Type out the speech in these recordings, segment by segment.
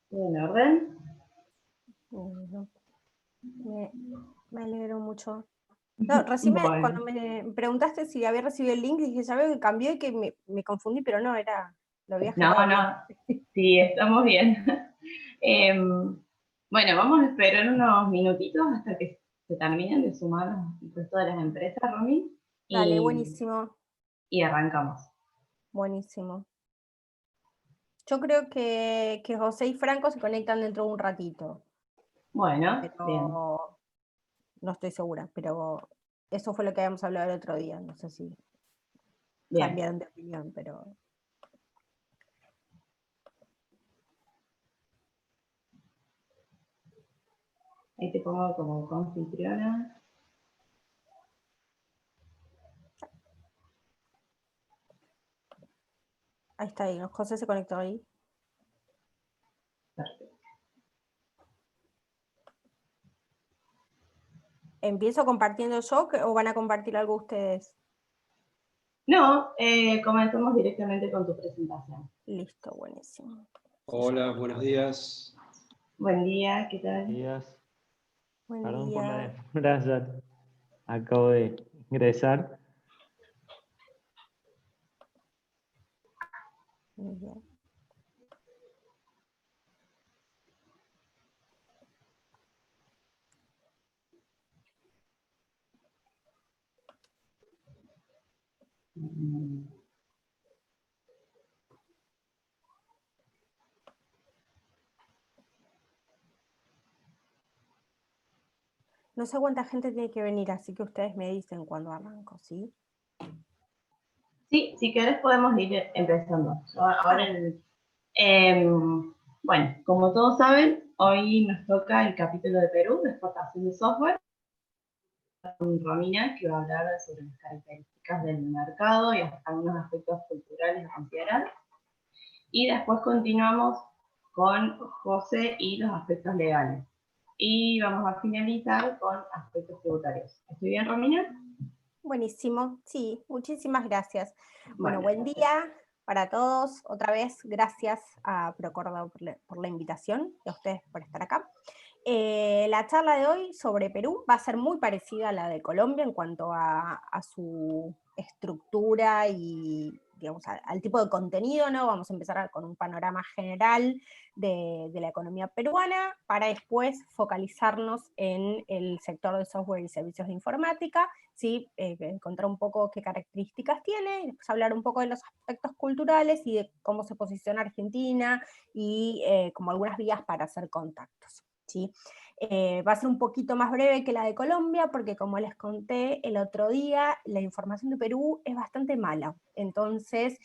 ¿Todo en orden? Bueno, me alegro mucho. No, recién Bueno, cuando me preguntaste si había recibido el link, dije, ya veo que cambió y que me confundí, pero no, lo había no, generado bien. no, sí, estamos bien. Bueno, vamos a esperar unos minutitos hasta que se terminen de sumar el resto de las empresas, Romy, Dale, y, buenísimo, y arrancamos. buenísimo. Yo creo que José y Franco se conectan dentro de un ratito, Bueno, bien, pero no estoy segura, pero eso fue lo que habíamos hablado el otro día, no sé si bien. cambiaron de opinión, pero Ahí te pongo como confitriona. ahí está ahí, José se conectó ahí. Perfecto. ¿Empiezo compartiendo yo o van a compartir algo ustedes? No, comencemos directamente con tu presentación. Listo, buenísimo. Entonces Hola, buenos días. Buen día, ¿qué tal? Días. buen Perdón por la día. demora, ya acabo de ingresar. Muy bien. Mm, No sé cuánta gente tiene que venir, así que ustedes me dicen cuando arranco, ¿sí? Sí, si querés podemos ir empezando. Ahora, Ah, bueno, como todos saben, hoy nos toca el capítulo de Perú, de exportación de software, con Romina, que va a hablar sobre las características del mercado y hasta algunos aspectos culturales a considerar. Y después continuamos con José y los aspectos legales. Y vamos a finalizar con aspectos tributarios. ¿Estoy bien, Romina? buenísimo, sí, muchísimas gracias. Bueno, Bueno, buen perfecto. día para todos. Otra vez, gracias a Procórdoba por la invitación y a ustedes por estar acá. La charla de hoy sobre Perú va a ser muy parecida a la de Colombia en cuanto a su estructura y, digamos, al tipo de contenido, ¿no? Vamos a empezar con un panorama general de la economía peruana para después focalizarnos en el sector de software y servicios de informática, ¿sí? Encontrar un poco qué características tiene, y después hablar un poco de los aspectos culturales y de cómo se posiciona Argentina y como algunas vías para hacer contactos. ¿Sí? Va a ser un poquito más breve que la de Colombia, porque como les conté el otro día, la información de Perú es bastante mala. Entonces,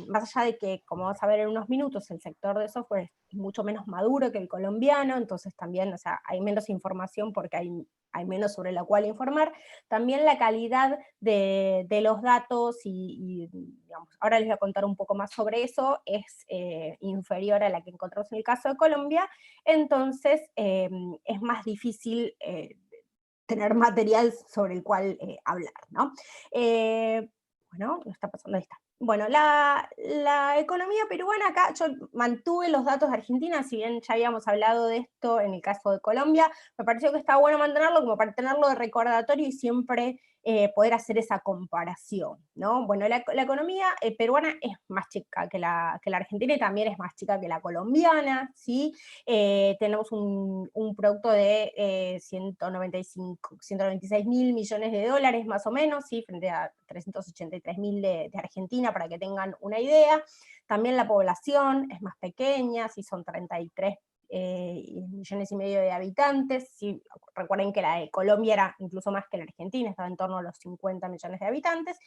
más allá de que, como vamos a ver en unos minutos, el sector de software es mucho menos maduro que el colombiano, entonces también, o sea, hay menos información porque hay menos sobre la cual informar, también la calidad de los datos y, digamos, ahora les voy a contar un poco más sobre eso, es inferior a la que encontramos en el caso de Colombia, entonces es más difícil tener material sobre el cual hablar, ¿no? Bueno, ¿qué está pasando? Ahí está. Bueno, la economía peruana acá, yo mantuve los datos de Argentina, si bien ya habíamos hablado de esto en el caso de Colombia, me pareció que está bueno mantenerlo como para tenerlo de recordatorio y siempre poder hacer esa comparación, ¿no? Bueno, la economía peruana es más chica que la argentina y también es más chica que la colombiana, ¿sí? Tenemos un producto de 196 mil millones de dólares más o menos, ¿sí? Frente a 383 mil de Argentina, para que tengan una idea. También la población es más pequeña, ¿sí? Son 33 millones y medio de habitantes. ¿Sí? Recuerden que la de Colombia era incluso más que la Argentina, estaba en torno a los 50 millones de habitantes.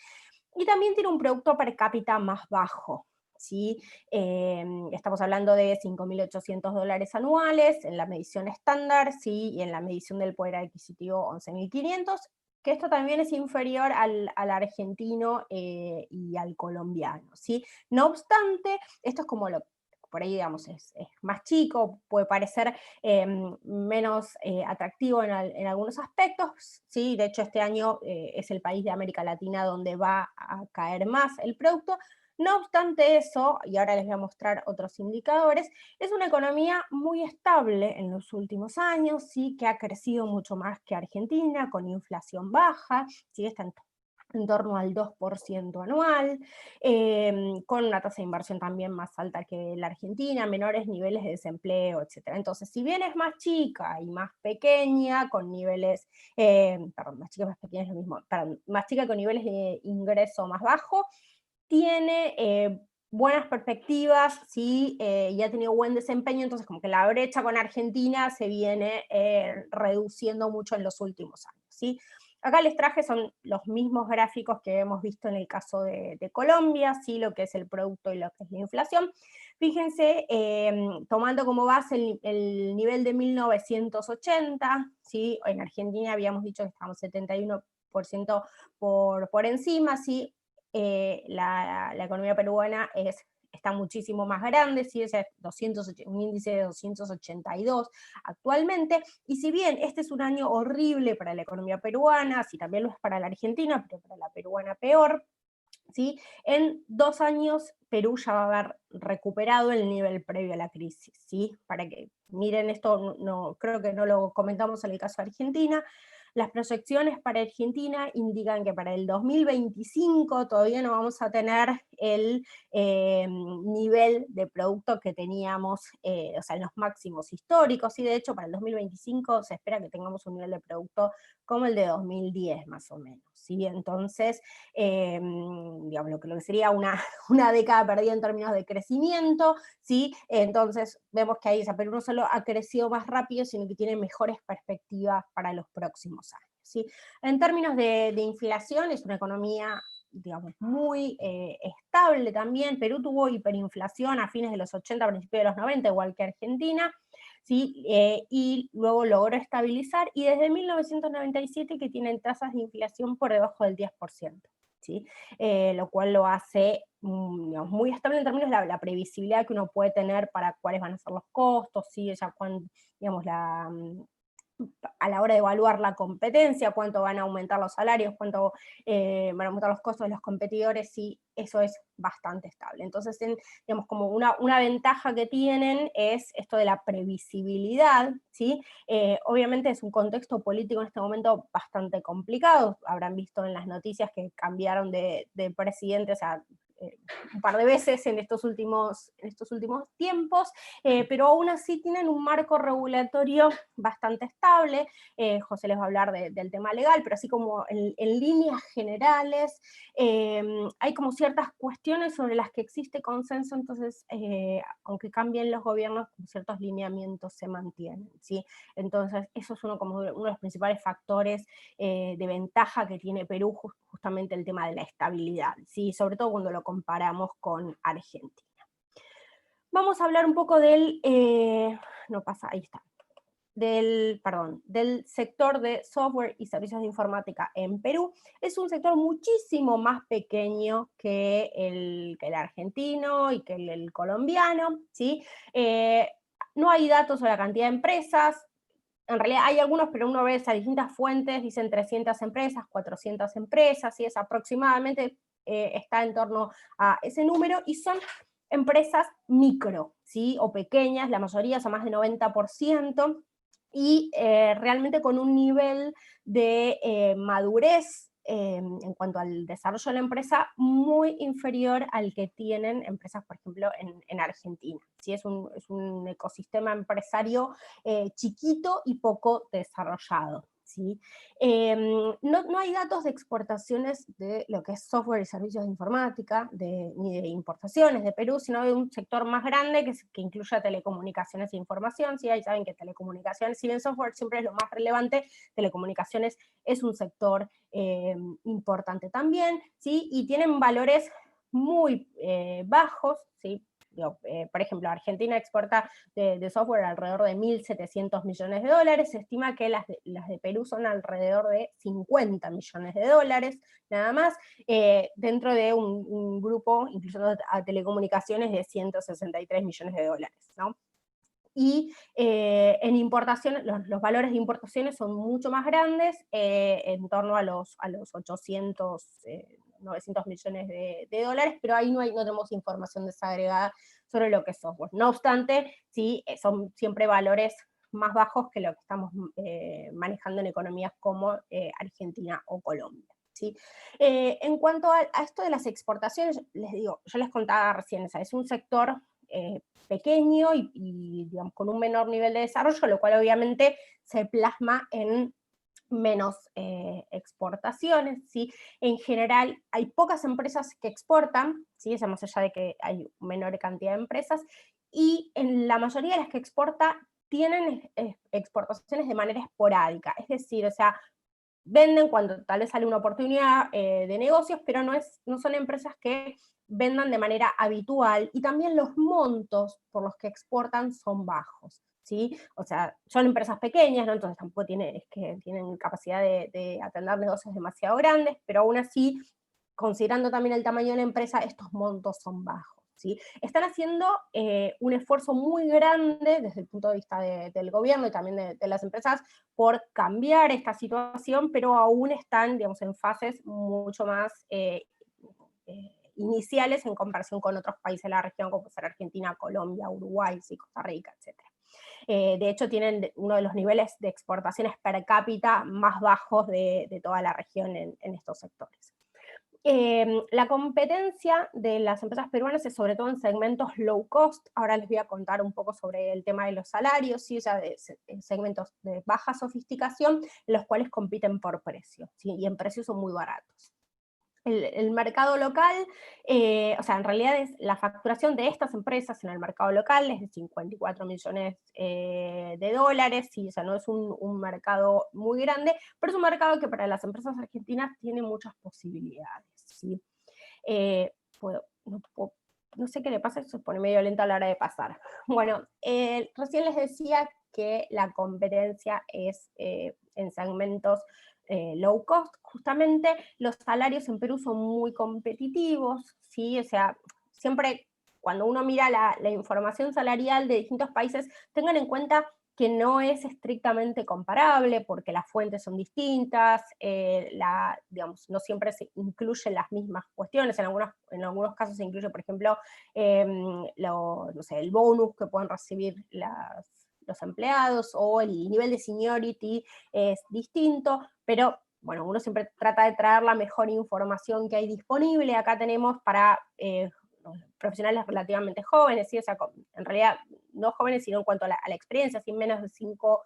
Y también tiene un producto per cápita más bajo, ¿sí? Estamos hablando de 5.800 dólares anuales en la medición estándar, ¿sí? Y en la medición del poder adquisitivo 11.500, que esto también es inferior al argentino y al colombiano, ¿sí? No obstante, esto es como lo por ahí, digamos, es más chico, puede parecer menos atractivo en algunos aspectos, ¿sí? De hecho este año es el país de América Latina donde va a caer más el producto. No obstante eso, y ahora les voy a mostrar otros indicadores, es una economía muy estable en los últimos años, ¿sí? Que ha crecido mucho más que Argentina, con inflación baja, ¿sí? Está en torno al 2% anual, con una tasa de inversión también más alta que la Argentina, menores niveles de desempleo, etc. Entonces, si bien es más chica y más pequeña, con niveles, perdón, más chica y más pequeña es lo mismo, perdón, más chica con niveles de ingreso más bajo, tiene buenas perspectivas, ¿sí? Y ha tenido buen desempeño, entonces como que la brecha con Argentina se viene reduciendo mucho en los últimos años, ¿sí? Acá les traje son los mismos gráficos que hemos visto en el caso de Colombia, ¿sí? Lo que es el producto y lo que es la inflación. Fíjense, tomando como base el nivel de 1980, ¿sí? En Argentina habíamos dicho que estábamos 71% por encima, ¿sí? La economía peruana está muchísimo más grande, ¿sí? Es un índice de 282 actualmente, y si bien este es un año horrible para la economía peruana, sí también lo es para la Argentina, pero para la peruana peor, ¿sí? En 2 años Perú ya va a haber recuperado el nivel previo a la crisis, ¿sí? Para que miren esto, creo que no lo comentamos en el caso de Argentina. Las proyecciones para Argentina indican que para el 2025 todavía no vamos a tener el nivel de producto que teníamos, o sea, en los máximos históricos, y de hecho para el 2025 se espera que tengamos un nivel de producto como el de 2010 más o menos, ¿sí? Entonces, digamos, lo que sería una década perdida en términos de crecimiento, ¿sí? Entonces vemos que ahí Perú no solo ha crecido más rápido, sino que tiene mejores perspectivas para los próximos años, ¿sí? En términos de inflación, es una economía, digamos, muy estable también. Perú tuvo hiperinflación a fines de los 80, principios de los 90, igual que Argentina, ¿sí? Y luego logró estabilizar, y desde 1997 que tienen tasas de inflación por debajo del 10%. ¿Sí? Lo cual lo hace digamos, muy estable en términos de la previsibilidad que uno puede tener para cuáles van a ser los costos, ¿sí? Ya cuando, digamos, a la hora de evaluar la competencia, cuánto van a aumentar los salarios, cuánto van a aumentar los costos de los competidores, sí, eso es bastante estable. Entonces, digamos, como una ventaja que tienen es esto de la previsibilidad, ¿sí? Obviamente es un contexto político en este momento bastante complicado, habrán visto en las noticias que cambiaron de presidente, o sea, un par de veces en estos últimos tiempos, pero aún así tienen un marco regulatorio bastante estable. José les va a hablar del tema legal, pero así como en líneas generales, hay como ciertas cuestiones sobre las que existe consenso, entonces, aunque cambien los gobiernos, ciertos lineamientos se mantienen, ¿sí? Entonces, eso es como uno de los principales factores de ventaja que tiene Perú, justamente el tema de la estabilidad, ¿sí? Sobre todo cuando lo comparamos con Argentina. Vamos a hablar un poco del sector de software y servicios de informática en Perú. Es un sector muchísimo más pequeño que el argentino y que el colombiano, ¿sí? No hay datos sobre la cantidad de empresas. En realidad hay algunos, pero uno ve a distintas fuentes, dicen 300 empresas, 400 empresas, y es aproximadamente, está en torno a ese número, y son empresas micro, ¿sí? O pequeñas, la mayoría son más de 90%, y realmente con un nivel de madurez en cuanto al desarrollo de la empresa muy inferior al que tienen empresas, por ejemplo, en Argentina. ¿Sí? Es un ecosistema empresario chiquito y poco desarrollado. ¿Sí? No hay datos de exportaciones de lo que es software y servicios de informática, ni de importaciones de Perú, sino de un sector más grande que incluye telecomunicaciones e información. ¿Sí? Ahí saben que telecomunicaciones, si bien software siempre es lo más relevante, telecomunicaciones es un sector importante también, ¿sí? Y tienen valores muy bajos, ¿sí? Por ejemplo, Argentina exporta de software alrededor de 1.700 millones de dólares, se estima que las de Perú son alrededor de 50 millones de dólares, nada más, dentro de un grupo, incluyendo a telecomunicaciones, de 163 millones de dólares, ¿no? Y en importaciones, los valores de importaciones son mucho más grandes, en torno a los 800 900 millones de dólares, pero ahí no tenemos información desagregada sobre lo que es software. No obstante, sí, son siempre valores más bajos que lo que estamos manejando en economías como Argentina o Colombia. ¿Sí? En cuanto a esto de las exportaciones, les digo, yo les contaba recién, es un sector pequeño y digamos, con un menor nivel de desarrollo, lo cual obviamente se plasma en menos exportaciones, ¿sí? En general hay pocas empresas que exportan, ¿sí? O más allá de que hay menor cantidad de empresas, y en la mayoría de las que exporta tienen exportaciones de manera esporádica, es decir, o sea, venden cuando tal vez sale una oportunidad de negocios, pero no son empresas que vendan de manera habitual, y también los montos por los que exportan son bajos, ¿sí? O sea, son empresas pequeñas, ¿no? Entonces tampoco tienen capacidad de atender negocios demasiado grandes, pero aún así, considerando también el tamaño de la empresa, estos montos son bajos. ¿Sí? Están haciendo un esfuerzo muy grande desde el punto de vista del gobierno y también de las empresas por cambiar esta situación, pero aún están, digamos, en fases mucho más iniciales en comparación con otros países de la región, como ser Argentina, Colombia, Uruguay, sí, Costa Rica, etc. De hecho, tienen uno de los niveles de exportaciones per cápita más bajos de toda la región en estos sectores. La competencia de las empresas peruanas es sobre todo en segmentos low cost. Ahora les voy a contar un poco sobre el tema de los salarios, ¿sí? O sea, de segmentos de baja sofisticación, en los cuales compiten por precio, ¿sí? Y en precios son muy baratos. El mercado local, o sea, en realidad es la facturación de estas empresas en el mercado local es de 54 millones de dólares, ¿sí? O sea, no es un mercado muy grande, pero es un mercado que para las empresas argentinas tiene muchas posibilidades, ¿sí? No sé qué le pasa, se pone medio lenta a la hora de pasar. Bueno, recién les decía que la competencia es en segmentos low cost. Justamente los salarios en Perú son muy competitivos, ¿sí? O sea, siempre cuando uno mira la información salarial de distintos países, tengan en cuenta que no es estrictamente comparable porque las fuentes son distintas, digamos, no siempre se incluyen las mismas cuestiones, en algunos casos se incluye, por ejemplo, no sé, el bonus que pueden recibir los empleados, o el nivel de seniority es distinto, pero bueno, uno siempre trata de traer la mejor información que hay disponible. Acá tenemos para profesionales relativamente jóvenes, ¿sí? O sea, en realidad no jóvenes, sino en cuanto a la experiencia, sin menos de 5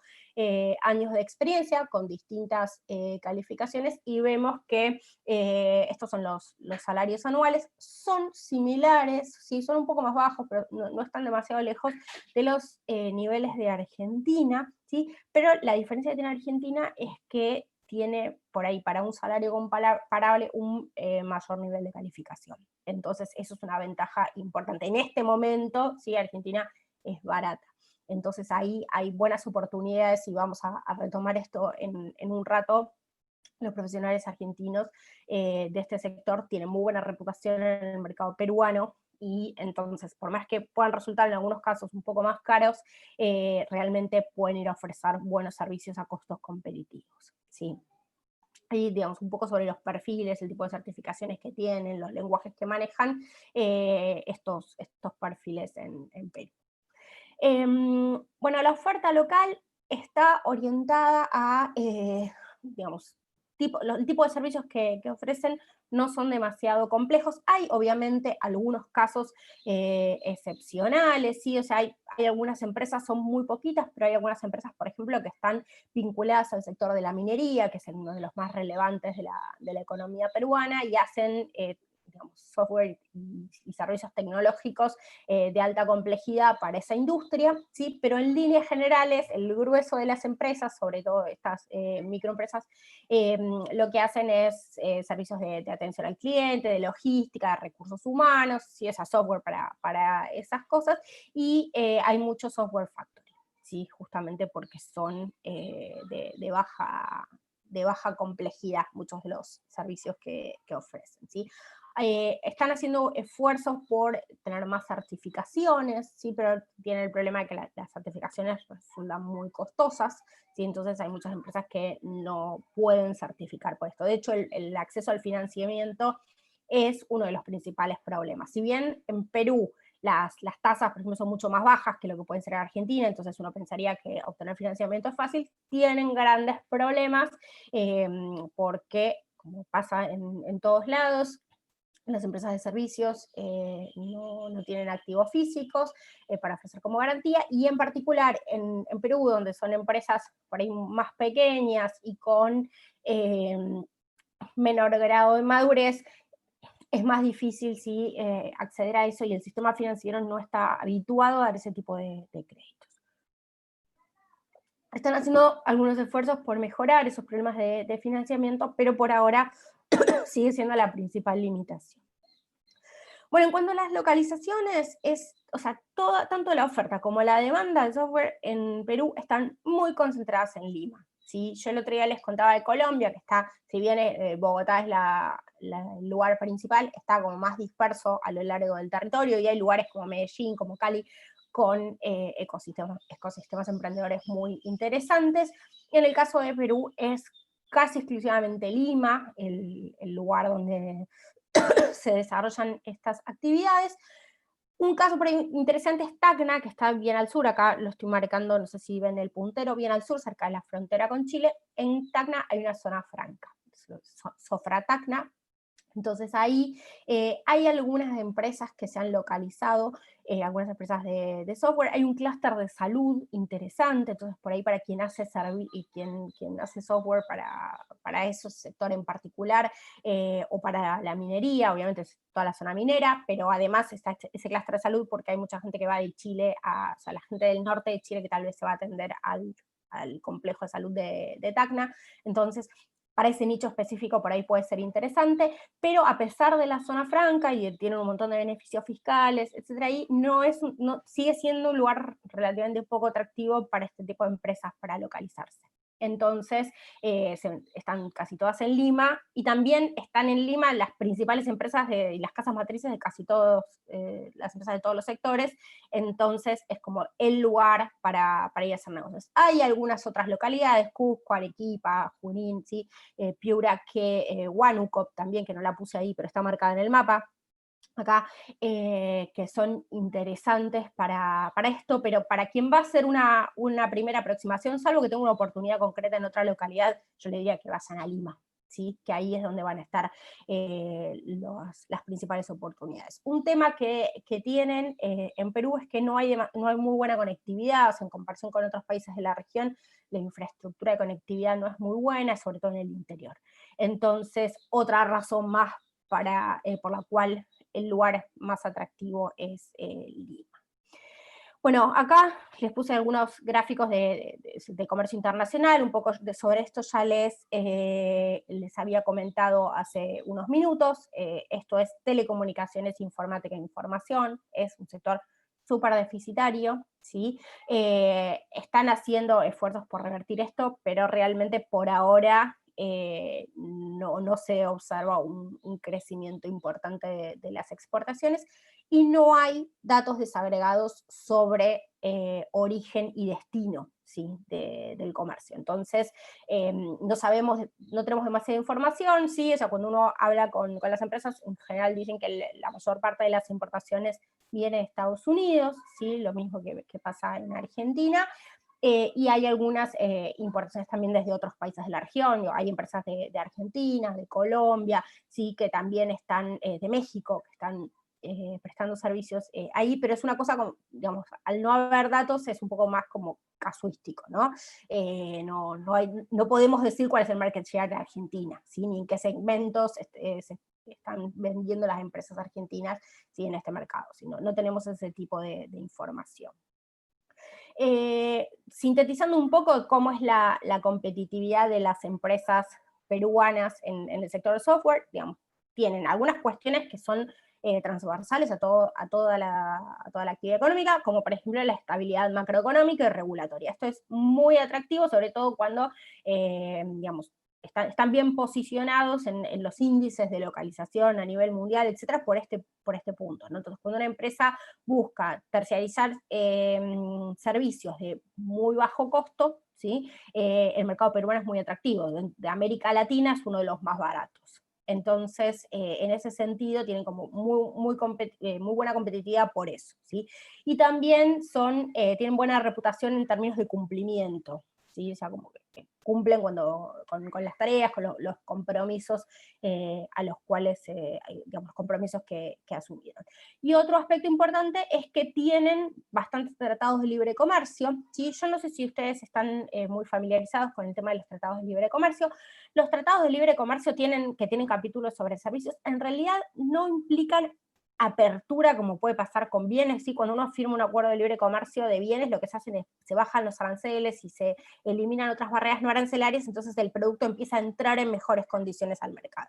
años de experiencia, con distintas calificaciones, y vemos que estos son los salarios anuales, son similares, ¿sí? Son un poco más bajos, pero no están demasiado lejos de los niveles de Argentina, ¿sí? Pero la diferencia que tiene Argentina es que tiene por ahí para un salario comparable un mayor nivel de calificación. Entonces eso es una ventaja importante. En este momento, sí, Argentina es barata. Entonces ahí hay buenas oportunidades, y vamos a retomar esto en un rato. Los profesionales argentinos de este sector tienen muy buena reputación en el mercado peruano, y entonces, por más que puedan resultar en algunos casos un poco más caros, realmente pueden ir a ofrecer buenos servicios a costos competitivos, ¿sí? Y digamos un poco sobre los perfiles, el tipo de certificaciones que tienen, los lenguajes que manejan estos perfiles en Perú. Bueno, la oferta local está orientada a, digamos, el tipo de servicios que ofrecen no son demasiado complejos. Hay obviamente algunos casos excepcionales, ¿sí? O sea, hay algunas empresas, son muy poquitas, pero hay algunas empresas, por ejemplo, que están vinculadas al sector de la minería, que es uno de los más relevantes de la economía peruana, y hacen digamos, software y servicios tecnológicos de alta complejidad para esa industria, ¿sí? Pero en líneas generales, el grueso de las empresas, sobre todo estas microempresas, lo que hacen es servicios de atención al cliente, de logística, de recursos humanos, ¿sí? Esa software para esas cosas, y hay mucho software factory, ¿sí? Justamente porque son de baja complejidad muchos de los servicios que ofrecen, ¿sí? Están haciendo esfuerzos por tener más certificaciones, ¿sí? Pero tienen el problema de que las certificaciones resultan muy costosas, ¿sí? Entonces hay muchas empresas que no pueden certificar por esto. De hecho, el acceso al financiamiento es uno de los principales problemas. Si bien en Perú las tasas, por ejemplo, son mucho más bajas que lo que pueden ser en Argentina, entonces uno pensaría que obtener financiamiento es fácil, tienen grandes problemas porque, como pasa en todos lados, las empresas de servicios no tienen activos físicos para ofrecer como garantía, y en particular en Perú, donde son empresas por ahí más pequeñas y con menor grado de madurez, es más difícil acceder a eso, y el sistema financiero no está habituado a dar ese tipo de créditos. Están haciendo algunos esfuerzos por mejorar esos problemas de financiamiento, pero por ahora sigue siendo la principal limitación. Bueno, en cuanto a las localizaciones, tanto la oferta como la demanda de software en Perú están muy concentradas en Lima. ¿Sí? Yo el otro día les contaba de Colombia, que está, si bien Bogotá es el lugar principal, está como más disperso a lo largo del territorio, y hay lugares como Medellín, como Cali, con ecosistemas emprendedores muy interesantes. En el caso de Perú es casi exclusivamente Lima, el lugar donde se desarrollan estas actividades. Un caso por ahí interesante es Tacna, que está bien al sur, acá lo estoy marcando, no sé si ven el puntero, bien al sur, cerca de la frontera con Chile. En Tacna hay una zona franca, Sofra Tacna. Entonces ahí hay algunas empresas que se han localizado, algunas empresas de software. Hay un clúster de salud interesante, entonces por ahí para quien hace quien hace software para ese sector en particular, o para la minería, obviamente es toda la zona minera, pero además está ese clúster de salud porque hay mucha gente que va de Chile, o sea, la gente del norte de Chile que tal vez se va a atender al complejo de salud de Tacna. Entonces, para ese nicho específico por ahí puede ser interesante, pero a pesar de la zona franca y tiene un montón de beneficios fiscales, etcétera, ahí sigue siendo un lugar relativamente poco atractivo para este tipo de empresas para localizarse. Entonces, están casi todas en Lima, y también están en Lima las principales empresas y las casas matrices de casi todas las empresas de todos los sectores. Entonces es como el lugar para ir a hacer negocios. Hay algunas otras localidades, Cusco, Arequipa, Junín, ¿sí? Piura, Huánuco también, que no la puse ahí, pero está marcada en el mapa acá, que son interesantes para esto, pero para quien va a hacer una primera aproximación, salvo que tenga una oportunidad concreta en otra localidad, yo le diría que vayan a Lima, ¿sí? Que ahí es donde van a estar las principales oportunidades. Un tema que tienen en Perú es que no hay muy buena conectividad, o sea, en comparación con otros países de la región, la infraestructura de conectividad no es muy buena, sobre todo en el interior. Entonces, otra razón más por la cual el lugar más atractivo es Lima. Bueno, acá les puse algunos gráficos de comercio internacional, un poco sobre esto ya les había comentado hace unos minutos. Esto es telecomunicaciones, informática e información, es un sector súper deficitario, ¿sí? Están haciendo esfuerzos por revertir esto, pero realmente por ahora no se observa un crecimiento importante de las exportaciones, y no hay datos desagregados sobre origen y destino, ¿sí? del comercio. Entonces, no tenemos demasiada información, ¿sí? O sea, cuando uno habla con las empresas, en general dicen que la mayor parte de las importaciones viene de Estados Unidos, ¿sí? Lo mismo que pasa en Argentina. Y hay algunas importaciones también desde otros países de la región. Hay empresas de Argentina, de Colombia, ¿sí? Que también están, de México, que están prestando servicios ahí, pero es una cosa, como, digamos, al no haber datos es un poco más como casuístico, ¿no? No podemos decir cuál es el market share de Argentina, ¿sí? Ni en qué segmentos se están vendiendo las empresas argentinas, ¿sí? En este mercado, ¿sí? No tenemos ese tipo de información. Sintetizando un poco cómo es la competitividad de las empresas peruanas en el sector de software, digamos, tienen algunas cuestiones que son transversales a toda la actividad económica, como por ejemplo la estabilidad macroeconómica y regulatoria. Esto es muy atractivo, sobre todo cuando, digamos, están bien posicionados en los índices de localización a nivel mundial, etcétera, por este punto, ¿no? Entonces, cuando una empresa busca terciarizar servicios de muy bajo costo, ¿sí? El mercado peruano es muy atractivo. De América Latina es uno de los más baratos. Entonces, en ese sentido, tienen como muy buena competitividad por eso, ¿sí? Y también tienen buena reputación en términos de cumplimiento, ¿sí? O sea, como que cumplen con las tareas, con los compromisos a los cuales, digamos, compromisos que asumieron. Y otro aspecto importante es que tienen bastantes tratados de libre comercio, ¿sí? Yo no sé si ustedes están muy familiarizados con el tema de los tratados de libre comercio. Los tratados de libre comercio que tienen capítulos sobre servicios, en realidad no implican apertura como puede pasar con bienes, ¿sí? Cuando uno firma un acuerdo de libre comercio de bienes, lo que se hacen es, se bajan los aranceles y se eliminan otras barreras no arancelarias, entonces el producto empieza a entrar en mejores condiciones al mercado.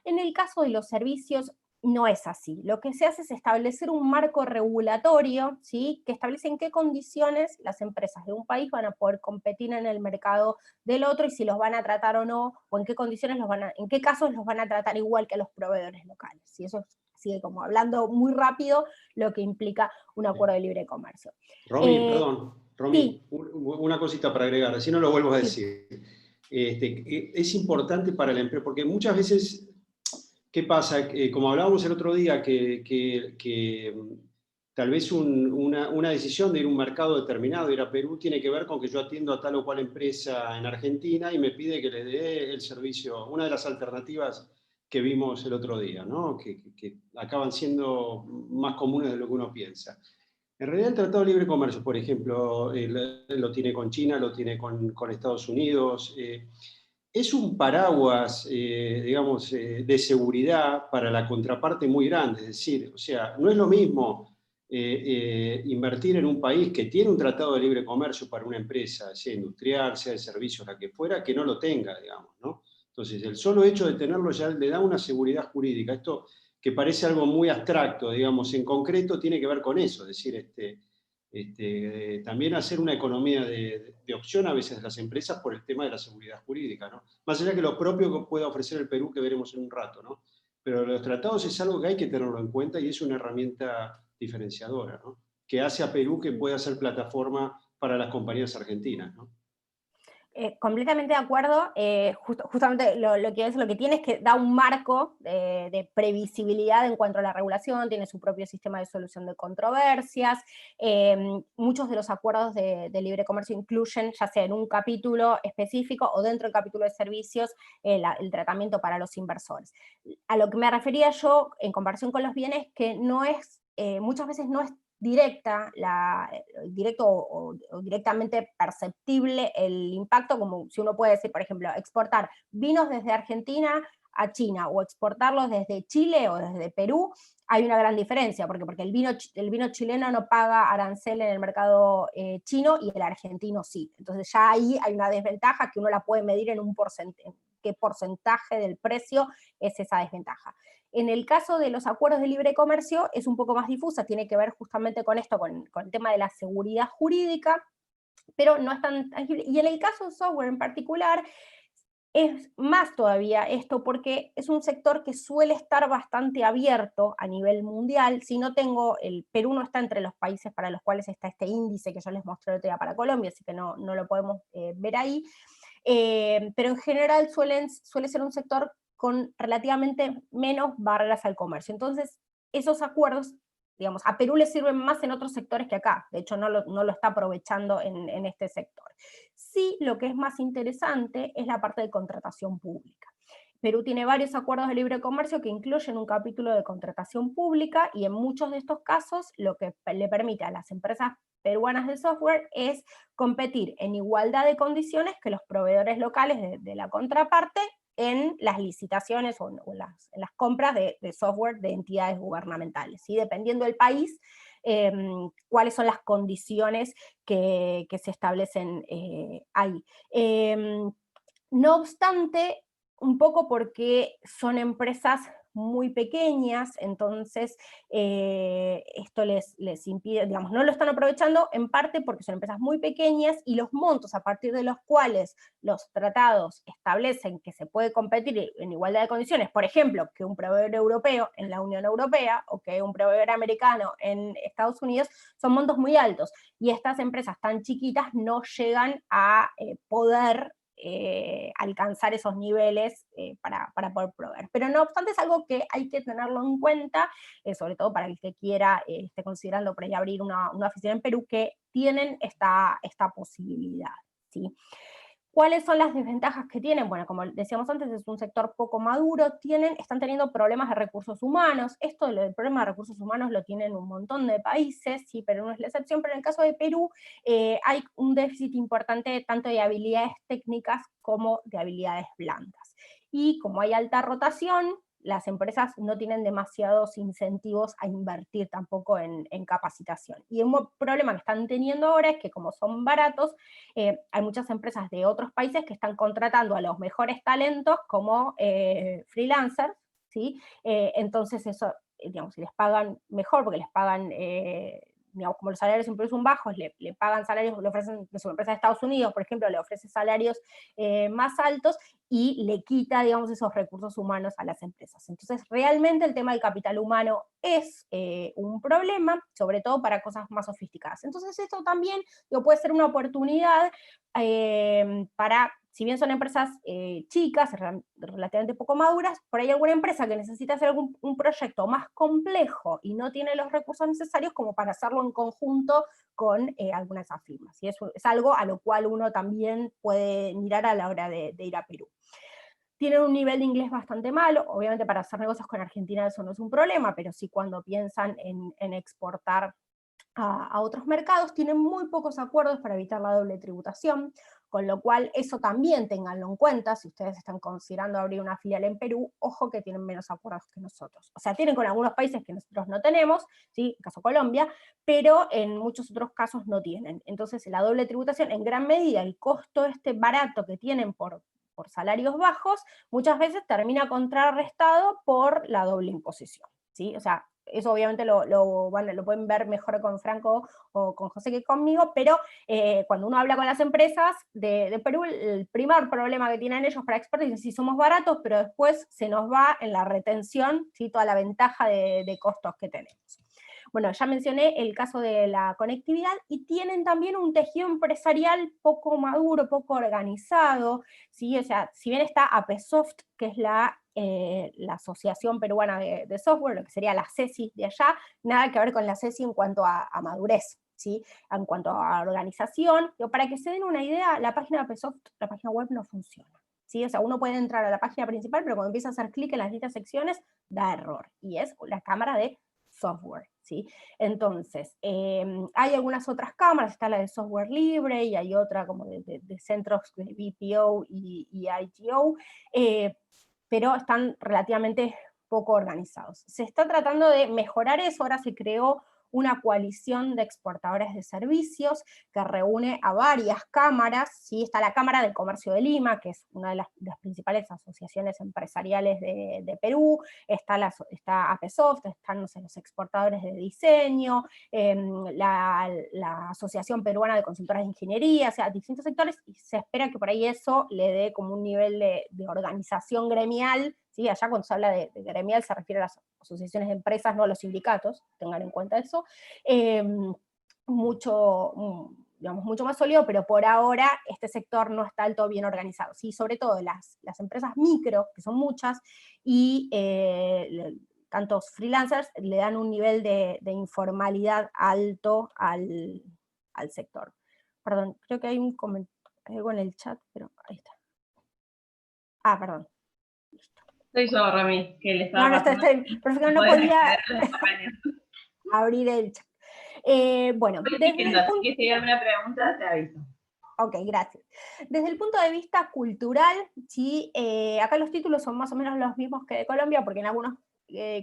En el caso de los servicios, no es así. Lo que se hace es establecer un marco regulatorio, ¿sí? Que establece en qué condiciones las empresas de un país van a poder competir en el mercado del otro y si los van a tratar o no, o en qué condiciones en qué casos los van a tratar igual que a los proveedores locales. ¿Sí? Eso sigue como hablando muy rápido lo que implica un acuerdo de libre comercio. Romy, perdón, Romy, Sí. una cosita para agregar, así no lo vuelvo a Sí. decir. Es importante para la empresa, porque muchas veces, ¿qué pasa? Como hablábamos el otro día, que tal vez una decisión de ir a un mercado determinado, ir a Perú, tiene que ver con que yo atiendo a tal o cual empresa en Argentina y me pide que le dé el servicio, una de las alternativas que vimos el otro día, ¿no? Que acaban siendo más comunes de lo que uno piensa. En realidad el Tratado de Libre Comercio, por ejemplo, lo tiene con China, lo tiene con Estados Unidos. Es un paraguas, digamos, de seguridad para la contraparte muy grande. Es decir, o sea, no es lo mismo invertir en un país que tiene un Tratado de Libre Comercio para una empresa, sea industrial, sea de servicios, la que fuera, que no lo tenga, digamos, ¿no? Entonces, el solo hecho de tenerlo ya le da una seguridad jurídica. Esto que parece algo muy abstracto, digamos, en concreto tiene que ver con eso, es decir, también hacer una economía de opción a veces de las empresas por el tema de la seguridad jurídica, ¿no? Más allá que lo propio que pueda ofrecer el Perú, que veremos en un rato, ¿no? Pero los tratados es algo que hay que tenerlo en cuenta y es una herramienta diferenciadora, ¿no? Que hace a Perú que pueda ser plataforma para las compañías argentinas, ¿no? Completamente de acuerdo, justamente lo que tiene es que da un marco de previsibilidad en cuanto a la regulación, tiene su propio sistema de solución de controversias, muchos de los acuerdos de libre comercio incluyen, ya sea en un capítulo específico o dentro del capítulo de servicios, el tratamiento para los inversores. A lo que me refería yo, en comparación con los bienes, que no es, muchas veces no es directo o directamente perceptible el impacto, como si uno puede decir, por ejemplo, exportar vinos desde Argentina a China o exportarlos desde Chile o desde Perú, hay una gran diferencia, porque el vino chileno no paga arancel en el mercado chino y el argentino sí. Entonces ya ahí hay una desventaja que uno la puede medir en qué porcentaje del precio es esa desventaja. En el caso de los acuerdos de libre comercio es un poco más difusa, tiene que ver justamente con esto, con el tema de la seguridad jurídica, pero no es tan tangible. Y en el caso de software en particular, es más todavía esto, porque es un sector que suele estar bastante abierto a nivel mundial. Si no tengo, el Perú no está entre los países para los cuales está este índice que yo les mostré el otro día para Colombia, así que no lo podemos ver ahí. Pero en general suele ser un sector con relativamente menos barreras al comercio. Entonces, esos acuerdos, digamos, a Perú le sirven más en otros sectores que acá. De hecho, no lo está aprovechando en este sector. Sí, lo que es más interesante es la parte de contratación pública. Perú tiene varios acuerdos de libre comercio que incluyen un capítulo de contratación pública y en muchos de estos casos lo que le permite a las empresas peruanas de software es competir en igualdad de condiciones que los proveedores locales de la contraparte en las licitaciones o en las compras de software de entidades gubernamentales, ¿sí? Dependiendo del país, cuáles son las condiciones que se establecen ahí. No obstante, un poco porque son empresas muy pequeñas, entonces esto les impide, digamos, no lo están aprovechando en parte porque son empresas muy pequeñas y los montos a partir de los cuales los tratados establecen que se puede competir en igualdad de condiciones, por ejemplo, que un proveedor europeo en la Unión Europea o que un proveedor americano en Estados Unidos, son montos muy altos y estas empresas tan chiquitas no llegan a poder alcanzar esos niveles para poder proveer. Pero no obstante es algo que hay que tenerlo en cuenta, sobre todo para el que quiera, esté considerando por ahí abrir una oficina en Perú, que tienen esta posibilidad, ¿sí? ¿Cuáles son las desventajas que tienen? Bueno, como decíamos antes, es un sector poco maduro, están teniendo problemas de recursos humanos. Esto del problema de recursos humanos lo tienen un montón de países, sí, pero no es la excepción. Pero en el caso de Perú hay un déficit importante tanto de habilidades técnicas como de habilidades blandas. Y como hay alta rotación, las empresas no tienen demasiados incentivos a invertir tampoco en capacitación. Y un problema que están teniendo ahora es que como son baratos, hay muchas empresas de otros países que están contratando a los mejores talentos como freelancers, ¿sí? Entonces eso, digamos, si les pagan mejor, porque les pagan, digamos, como los salarios siempre son bajos, le pagan salarios, le ofrecen, su empresa de Estados Unidos, por ejemplo, le ofrece salarios más altos, y le quita, digamos, esos recursos humanos a las empresas. Entonces, realmente el tema del capital humano es un problema, sobre todo para cosas más sofisticadas. Entonces, esto también puede ser una oportunidad para, si bien son empresas chicas, relativamente poco maduras, por ahí alguna empresa que necesita hacer un proyecto más complejo y no tiene los recursos necesarios como para hacerlo en conjunto con alguna de esas firmas. Y eso es algo a lo cual uno también puede mirar a la hora de ir a Perú. Tienen un nivel de inglés bastante malo, obviamente para hacer negocios con Argentina eso no es un problema, pero sí cuando piensan en exportar a otros mercados, tienen muy pocos acuerdos para evitar la doble tributación, con lo cual eso también ténganlo en cuenta, si ustedes están considerando abrir una filial en Perú, ojo que tienen menos acuerdos que nosotros. O sea, tienen con algunos países que nosotros no tenemos, ¿sí? En caso Colombia, pero en muchos otros casos no tienen. Entonces la doble tributación, en gran medida, el costo barato que tienen por salarios bajos, muchas veces termina contrarrestado por la doble imposición, ¿sí? O sea, eso obviamente lo pueden ver mejor con Franco o con José que conmigo, pero cuando uno habla con las empresas de Perú, el primer problema que tienen ellos para exportar es si somos baratos, pero después se nos va en la retención, ¿sí? Toda la ventaja de costos que tenemos. Bueno, ya mencioné el caso de la conectividad, y tienen también un tejido empresarial poco maduro, poco organizado, ¿sí? O sea, si bien está APESoft, que es la Asociación Peruana de Software, lo que sería la CESI de allá, nada que ver con la CESI en cuanto a madurez, ¿sí? En cuanto a organización. Para que se den una idea, la página de APESoft, la página web no funciona, ¿sí? O sea, uno puede entrar a la página principal, pero cuando empieza a hacer clic en las distintas secciones, da error, y es la cámara de software, ¿sí? Entonces, hay algunas otras cámaras, está la de software libre, y hay otra como de centros de BPO y ITO, pero están relativamente poco organizados. Se está tratando de mejorar eso, ahora se creó una coalición de exportadores de servicios que reúne a varias cámaras, ¿sí? Está la Cámara del Comercio de Lima, que es una de las principales asociaciones empresariales de Perú, está APESoft, están, no sé, los exportadores de diseño, la Asociación Peruana de Consultoras de Ingeniería, o sea, distintos sectores, y se espera que por ahí eso le dé como un nivel de organización gremial, ¿sí? Allá cuando se habla de gremial se refiere a las asociaciones de empresas, no a los sindicatos, tengan en cuenta eso, mucho más sólido, pero por ahora este sector no está del todo bien organizado, ¿sí? Sobre todo las empresas micro, que son muchas, y tantos freelancers le dan un nivel de informalidad alto al sector. Perdón, creo que hay un comentario, algo en el chat, pero ahí está. Ah, perdón. Soy yo, Rami, que le estaba pasando. Pero no podía abrir el chat. Bueno, desde el punto... Si hay alguna pregunta, te aviso. Ok, gracias. Desde el punto de vista cultural, ¿sí? Acá los títulos son más o menos los mismos que de Colombia, porque en algunos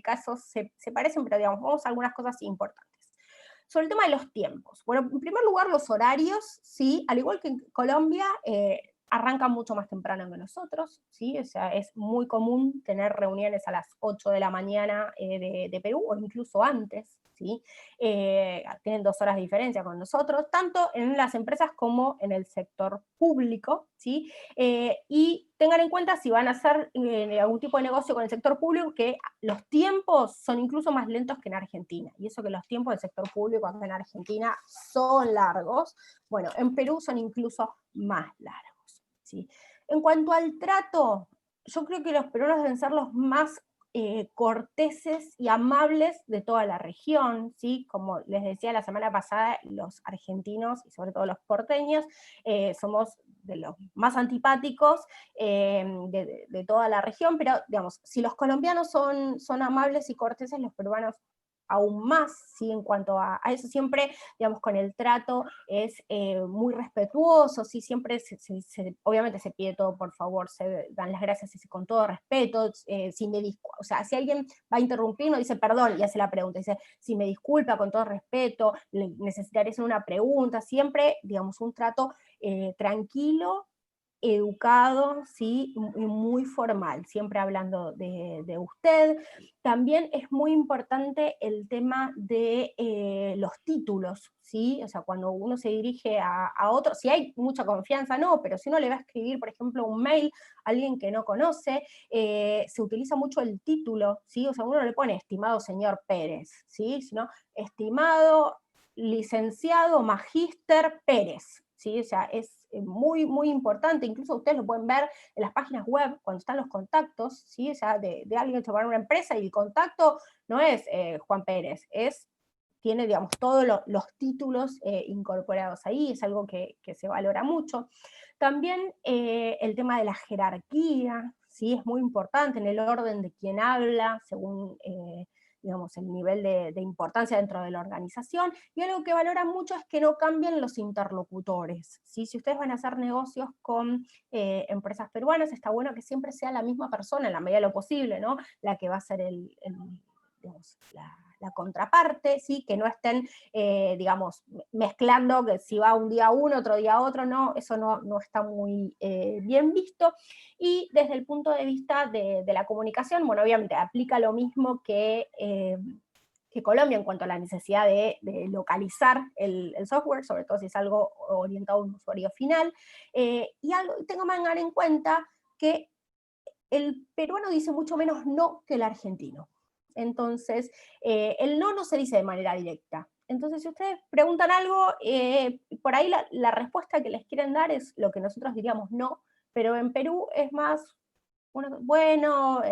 casos se parecen, pero digamos, vamos a algunas cosas importantes. Sobre el tema de los tiempos. Bueno, en primer lugar, los horarios, ¿sí? Al igual que en Colombia, arrancan mucho más temprano que nosotros, ¿sí? O sea, es muy común tener reuniones a las 8 de la mañana de Perú, o incluso antes, ¿sí? Tienen 2 horas de diferencia con nosotros, tanto en las empresas como en el sector público, ¿sí? Y tengan en cuenta, si van a hacer algún tipo de negocio con el sector público, que los tiempos son incluso más lentos que en Argentina, y eso que los tiempos del sector público acá en Argentina son largos, bueno, en Perú son incluso más largos. ¿sí? En cuanto al trato, yo creo que los peruanos deben ser los más corteses y amables de toda la región, ¿sí? Como les decía la semana pasada, los argentinos, y sobre todo los porteños, somos de los más antipáticos de toda la región, pero digamos, si los colombianos son amables y corteses, los peruanos aún más, ¿sí? En cuanto a eso, siempre, digamos, con el trato es muy respetuoso, ¿sí? Siempre, obviamente se pide todo por favor, se dan las gracias con todo respeto, o sea, si alguien va a interrumpir, no dice perdón, y hace la pregunta, dice, si me disculpa, con todo respeto, necesitaré hacer una pregunta, siempre, digamos, un trato tranquilo, educado, ¿sí? Y muy formal, siempre hablando de usted. También es muy importante el tema de los títulos, ¿sí? O sea, cuando uno se dirige a otro, si hay mucha confianza, no, pero si uno le va a escribir, por ejemplo, un mail a alguien que no conoce, se utiliza mucho el título, ¿sí? O sea, uno no le pone estimado señor Pérez, ¿sí? Sino estimado licenciado magíster Pérez, ¿sí? O sea, es muy, muy importante, incluso ustedes lo pueden ver en las páginas web, cuando están los contactos, ¿sí? O sea, de alguien que va a una empresa, y el contacto no es Juan Pérez, tiene, digamos, todos los títulos incorporados ahí, es algo que se valora mucho. También el tema de la jerarquía, ¿sí? Es muy importante en el orden de quién habla, según digamos, el nivel de importancia dentro de la organización, y algo que valora mucho es que no cambien los interlocutores, ¿sí? Si ustedes van a hacer negocios con empresas peruanas, está bueno que siempre sea la misma persona, en la medida de lo posible, ¿no? La que va a ser digamos, la contraparte, ¿sí? Que no estén, digamos, mezclando, que si va un día uno, otro día otro, no, eso no está muy bien visto. Y desde el punto de vista de la comunicación, bueno, obviamente aplica lo mismo que Colombia en cuanto a la necesidad de localizar el software, sobre todo si es algo orientado a un usuario final. Y algo tengo que tener en cuenta que el peruano dice mucho menos no que el argentino. Entonces, el no se dice de manera directa. Entonces, si ustedes preguntan algo, por ahí la respuesta que les quieren dar es lo que nosotros diríamos no, pero en Perú es más, bueno,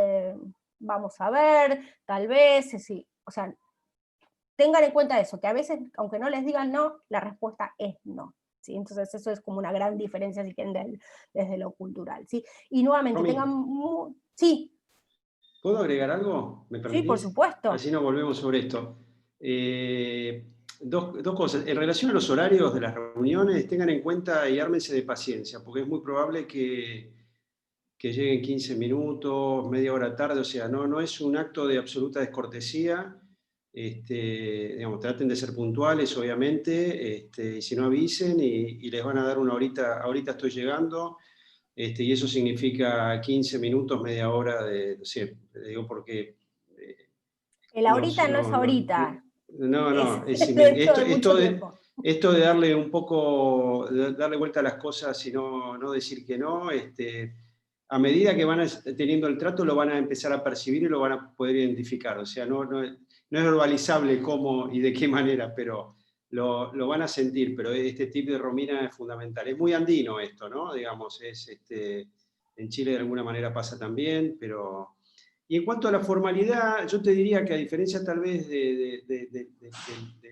vamos a ver, tal vez, sí. O sea, tengan en cuenta eso, que a veces, aunque no les digan no, la respuesta es no. ¿Sí? Entonces eso es como una gran diferencia, si quieren, desde lo cultural. ¿Sí? Y nuevamente, Romy, sí. ¿Puedo agregar algo? ¿Me Sí, por permitís? supuesto. Así nos volvemos sobre esto. Dos cosas. En relación a los horarios de las reuniones, tengan en cuenta y ármense de paciencia, porque es muy probable que lleguen 15 minutos, media hora tarde, o sea, no es un acto de absoluta descortesía. Digamos, traten de ser puntuales, obviamente, y si no avisen y les van a dar una horita, ahorita estoy llegando, y eso significa 15 minutos, media hora no sé, digo porque... El ahorita no es ahorita. No, Es dentro de mucho tiempo. esto de darle un poco, de darle vuelta a las cosas y no decir que no, a medida que van teniendo el trato lo van a empezar a percibir y lo van a poder identificar. O sea, no es verbalizable cómo y de qué manera, pero lo van a sentir. Pero este tipo de Romina es fundamental. Es muy andino esto, ¿no? Digamos, en Chile de alguna manera pasa también, pero... Y en cuanto a la formalidad, yo te diría que a diferencia tal vez de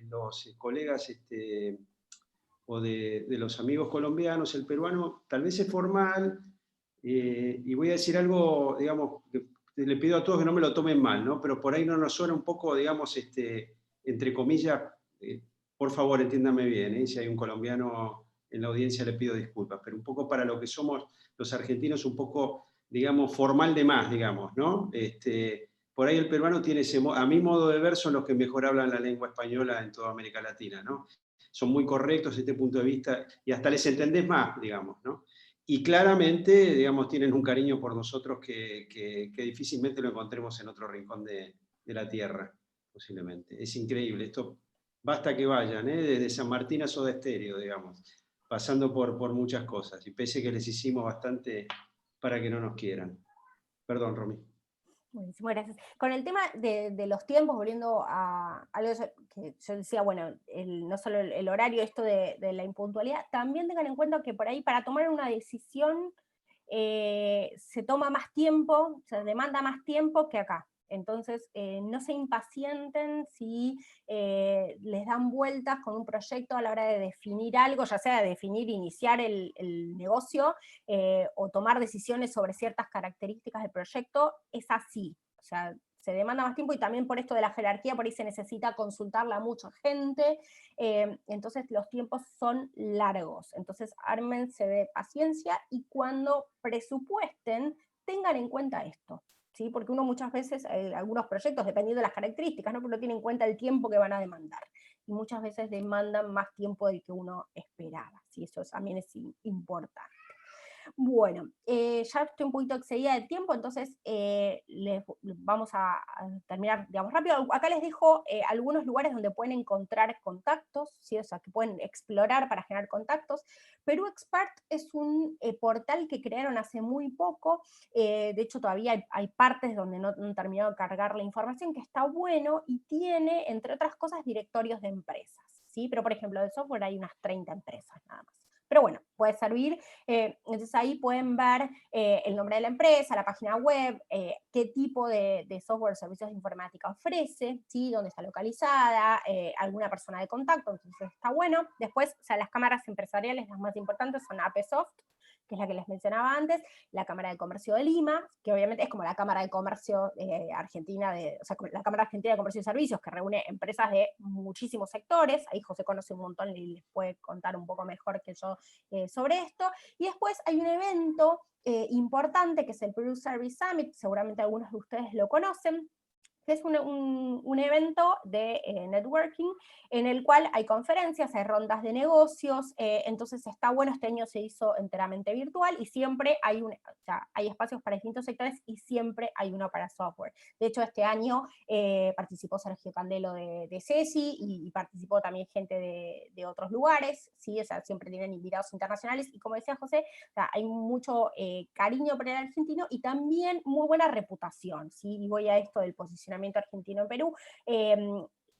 los colegas o de los amigos colombianos, el peruano tal vez es formal, y voy a decir algo, digamos, que le pido a todos que no me lo tomen mal, ¿no? Pero por ahí no nos suena un poco, digamos, entre comillas, por favor, entiéndame bien, si hay un colombiano en la audiencia le pido disculpas, pero un poco para lo que somos los argentinos, un poco, digamos, formal de más, digamos, ¿no? Por ahí el peruano tiene a mi modo de ver, son los que mejor hablan la lengua española en toda América Latina, ¿no? Son muy correctos desde este punto de vista y hasta les entendés más, digamos, ¿no? Y claramente, digamos, tienen un cariño por nosotros que difícilmente lo encontremos en otro rincón de la tierra, posiblemente. Es increíble, esto basta que vayan, desde San Martín a Soda Stereo, digamos, pasando por muchas cosas, y pese que les hicimos bastante para que no nos quieran. Perdón, Romy. Buenísimo, gracias. Con el tema de los tiempos, volviendo a algo que yo decía, bueno, no solo el horario, esto de la impuntualidad, también tengan en cuenta que por ahí para tomar una decisión se toma más tiempo, se demanda más tiempo que acá. Entonces, no se impacienten si les dan vueltas con un proyecto a la hora de definir algo, ya sea definir, iniciar el negocio, o tomar decisiones sobre ciertas características del proyecto, es así. O sea, se demanda más tiempo y también por esto de la jerarquía, por ahí se necesita consultarla a mucha gente, entonces los tiempos son largos. Entonces, ármense de paciencia y cuando presupuesten, tengan en cuenta esto. ¿Sí? Porque uno muchas veces, algunos proyectos, dependiendo de las características, ¿no? Pero no tiene en cuenta el tiempo que van a demandar. Y muchas veces demandan más tiempo del que uno esperaba. ¿Sí? Eso también es importante. Bueno, ya estoy un poquito excedida de tiempo, entonces vamos a terminar, digamos, rápido. Acá les dejo algunos lugares donde pueden encontrar contactos, ¿sí? O sea, que pueden explorar para generar contactos. Perú Expert es un portal que crearon hace muy poco, de hecho todavía hay partes donde no han terminado de cargar la información, que está bueno y tiene, entre otras cosas, directorios de empresas, ¿sí? Pero, por ejemplo, de software hay unas 30 empresas nada más. Pero bueno, puede servir. Entonces ahí pueden ver el nombre de la empresa, la página web, qué tipo de software o servicios de informática ofrece, ¿sí? Dónde está localizada, alguna persona de contacto, entonces está bueno. Después, o sea, las cámaras empresariales, las más importantes son APSoft, que es la que les mencionaba antes, la Cámara de Comercio de Lima, que obviamente es como la Cámara de Comercio argentina, o sea, la Cámara Argentina de Comercio y Servicios, que reúne empresas de muchísimos sectores. Ahí José conoce un montón y les puede contar un poco mejor que yo sobre esto. Y después hay un evento importante que es el Perú Service Summit, seguramente algunos de ustedes lo conocen, que es un evento de networking en el cual hay conferencias, hay rondas de negocios, entonces está bueno, este año se hizo enteramente virtual y siempre hay, o sea, hay espacios para distintos sectores y siempre hay uno para software. De hecho, este año participó Sergio Candelo de CESI y participó también gente de otros lugares, ¿sí? O sea, siempre tienen invitados internacionales y como decía José, o sea, hay mucho cariño por el argentino y también muy buena reputación, ¿sí? Y voy a esto del posicionamiento argentino en Perú.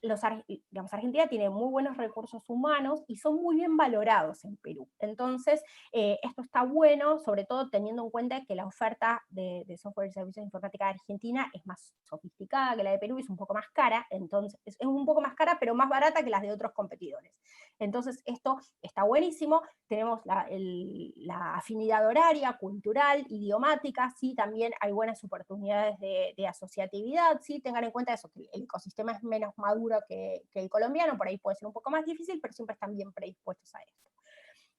Digamos, Argentina tiene muy buenos recursos humanos y son muy bien valorados en Perú. Entonces, esto está bueno, sobre todo teniendo en cuenta que la oferta de software y servicios de informática de Argentina es más sofisticada que la de Perú, es un poco más cara, entonces es un poco más cara, pero más barata que las de otros competidores. Entonces, esto está buenísimo. Tenemos la afinidad horaria, cultural, idiomática, ¿sí? También hay buenas oportunidades de asociatividad, ¿sí? Tengan en cuenta eso, que el ecosistema es menos maduro que el colombiano, por ahí puede ser un poco más difícil, pero siempre están bien predispuestos a esto.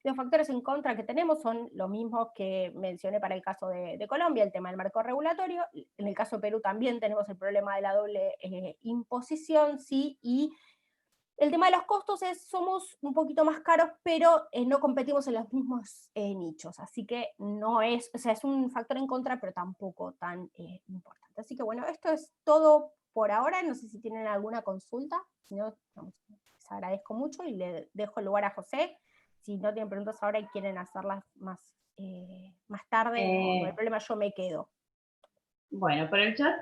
Los factores en contra que tenemos son los mismos que mencioné para el caso de Colombia, el tema del marco regulatorio. En el caso de Perú también tenemos el problema de la doble imposición, ¿sí? Y el tema de los costos es, somos un poquito más caros, pero no competimos en los mismos nichos, así que no es, o sea, es un factor en contra, pero tampoco tan importante. Así que bueno, esto es todo por ahora, no sé si tienen alguna consulta, si no, les agradezco mucho y le dejo el lugar a José. Si no tienen preguntas ahora y quieren hacerlas más tarde, no hay problema, yo me quedo. Bueno, por el chat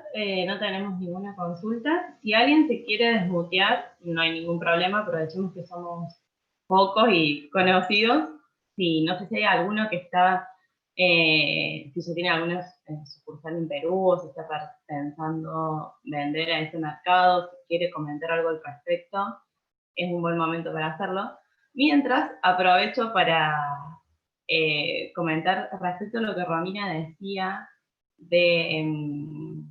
no tenemos ninguna consulta. Si alguien se quiere desmutear, no hay ningún problema, aprovechemos que somos pocos y conocidos. Si no sé si hay alguno que está, si ya tiene alguna sucursal en Perú o si está pensando vender a ese mercado, si quiere comentar algo al respecto, es un buen momento para hacerlo. Mientras, aprovecho para comentar respecto a lo que Romina decía de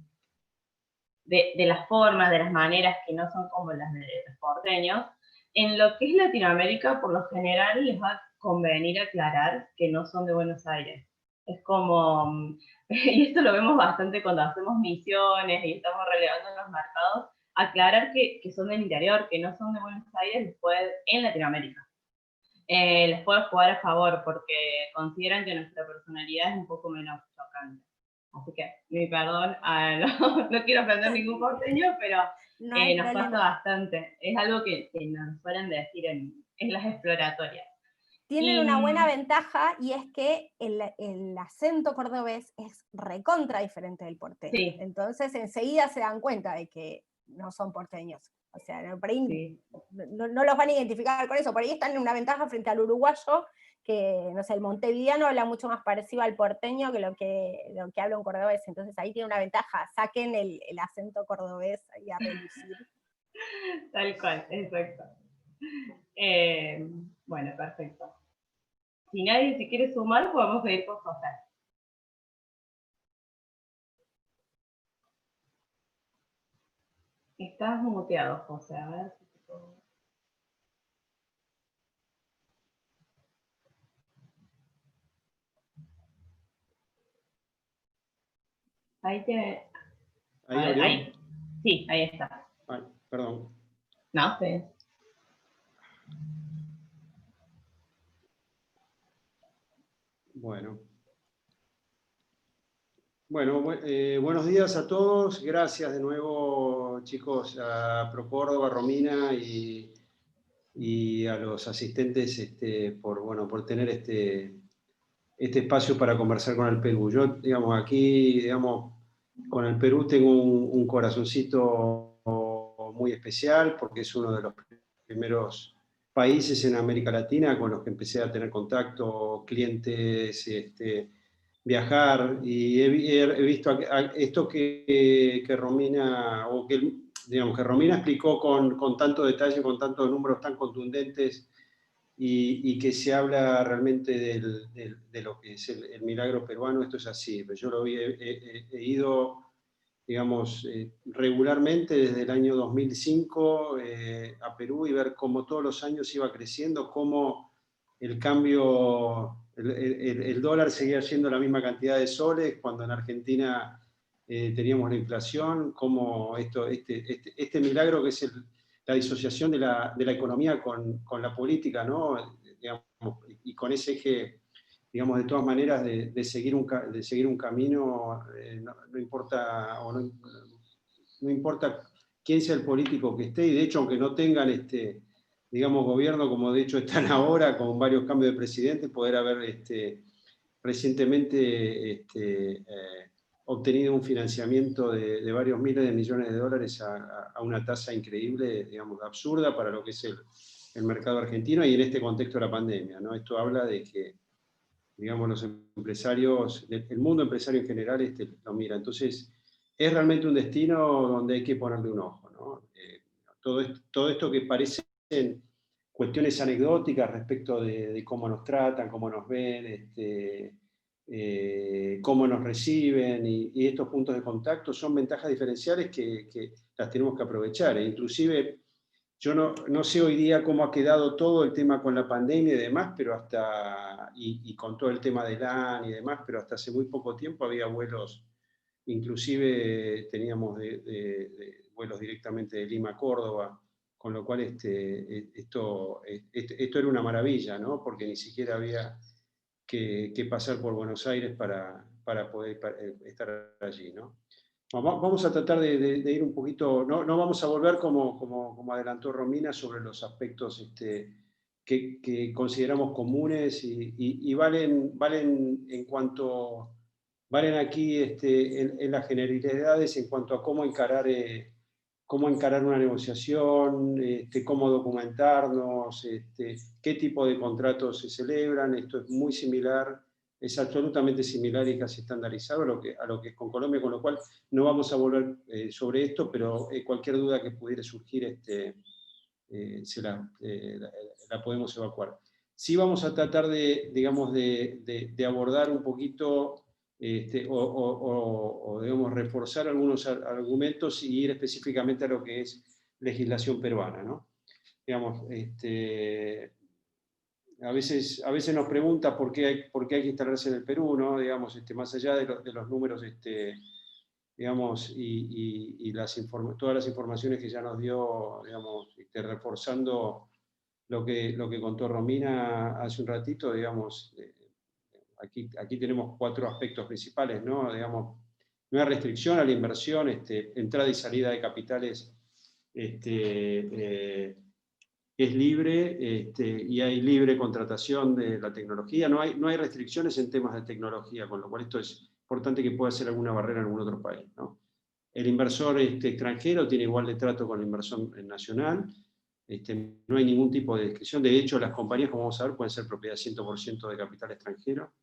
las formas, de las maneras que no son como las de los porteños. En lo que es Latinoamérica, por lo general, les va a convenir aclarar que no son de Buenos Aires. Es como, y esto lo vemos bastante cuando hacemos misiones y estamos relevando en los mercados, aclarar que son del interior, que no son de Buenos Aires después en Latinoamérica. Les puedo jugar a favor porque consideran que nuestra personalidad es un poco menos chocante. Así que, mi perdón, no quiero ofender ningún porteño, pero nos pasa bastante. Es algo que nos suelen decir en las exploratorias. tienen una buena ventaja, y es que el acento cordobés es recontra diferente del porteño. Sí. Entonces enseguida se dan cuenta de que no son porteños. O sea, por ahí Sí. no los van a identificar con eso. Por ahí están en una ventaja frente al uruguayo, que, no sé, el montevideano habla mucho más parecido al porteño que lo que habla un cordobés. Entonces ahí tiene una ventaja. Saquen el acento cordobés y a relucir. Tal cual, exacto. Bueno, perfecto. Si nadie se quiere sumar, podemos seguir con José. Estás muteado, José. A ver si te puedo... Ahí te... ¿Ahí A ver, abrió? ahí. Sí, ahí está. Ay, perdón. No, sí. Bueno. Bueno, buenos días a todos. Gracias de nuevo, chicos, a ProCórdoba, Romina y a los asistentes por tener este espacio para conversar con el Perú. Yo, digamos, aquí, digamos, con el Perú tengo un corazoncito muy especial porque es uno de los primeros países en América Latina con los que empecé a tener contacto, clientes, viajar, y he visto esto que Romina, o que, digamos, que Romina explicó con tanto detalle, con tantos números tan contundentes, y que se habla realmente de lo que es el milagro peruano. Esto es así, pero yo he ido, digamos, regularmente desde el año 2005 a Perú, y ver cómo todos los años iba creciendo, cómo el cambio, el dólar seguía siendo la misma cantidad de soles, cuando en Argentina teníamos la inflación, cómo este milagro que es la disociación de la economía con la política, ¿no? Digamos, y con ese eje, digamos, de todas maneras, de seguir un camino, no importa, no importa quién sea el político que esté, y de hecho, aunque no tengan digamos, gobierno, como de hecho están ahora, con varios cambios de presidente, poder haber recientemente obtenido un financiamiento de varios miles de millones de dólares a una tasa increíble, digamos, absurda para lo que es el mercado argentino, y en este contexto de la pandemia, ¿no? Esto habla de que, digamos, los empresarios, el mundo empresario en general lo mira. Entonces, es realmente un destino donde hay que ponerle un ojo, ¿no? Todo esto que parecen cuestiones anecdóticas respecto de cómo nos tratan, cómo nos ven, cómo nos reciben, y estos puntos de contacto son ventajas diferenciales que las tenemos que aprovechar. Inclusive, yo no sé hoy día cómo ha quedado todo el tema con la pandemia y demás, pero y con todo el tema del LAN y demás, pero hasta hace muy poco tiempo había vuelos, inclusive teníamos vuelos directamente de Lima a Córdoba, con lo cual esto era una maravilla, ¿no? Porque ni siquiera había que pasar por Buenos Aires para poder estar allí, ¿no? Vamos a tratar de ir un poquito, no vamos a volver como adelantó Romina sobre los aspectos que consideramos comunes, y valen en cuanto, valen aquí en las generalidades en cuanto a cómo encarar una negociación, cómo documentarnos, qué tipo de contratos se celebran. Esto es muy similar, es absolutamente similar y casi estandarizado a lo que es con Colombia, con lo cual no vamos a volver sobre esto, pero cualquier duda que pudiera surgir la podemos evacuar. Sí vamos a tratar digamos, de abordar un poquito o digamos, reforzar algunos argumentos y ir específicamente a lo que es legislación peruana, ¿no? Digamos, a veces nos pregunta por qué hay que instalarse en el Perú, ¿no? Digamos, más allá de los números, digamos, y todas las informaciones que ya nos dio, digamos, reforzando lo que contó Romina hace un ratito, digamos, aquí tenemos 4 aspectos principales, ¿no? Digamos, no hay restricción a la inversión, entrada y salida de capitales es libre y hay libre contratación de la tecnología. No hay restricciones en temas de tecnología, con lo cual esto es importante que pueda ser alguna barrera en algún otro país, ¿no? El inversor extranjero tiene igual de trato con el inversor nacional. No hay ningún tipo de discreción. De hecho, las compañías, como vamos a ver, pueden ser propiedad 100% de capital extranjero.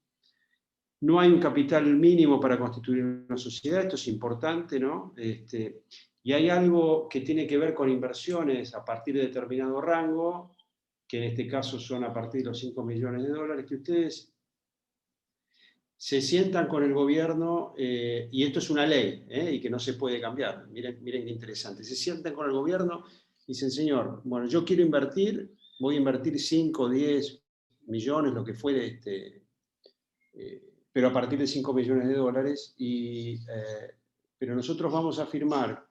No hay un capital mínimo para constituir una sociedad, esto es importante, ¿no? Y hay algo que tiene que ver con inversiones a partir de determinado rango, que en este caso son a partir de los 5 millones de dólares, que ustedes se sientan con el gobierno, y esto es una ley, y que no se puede cambiar. Miren qué interesante. Se sientan con el gobierno y dicen, señor, bueno, yo quiero invertir, voy a invertir 5, 10 millones, lo que fuere, pero a partir de 5 millones de dólares, pero nosotros vamos a firmar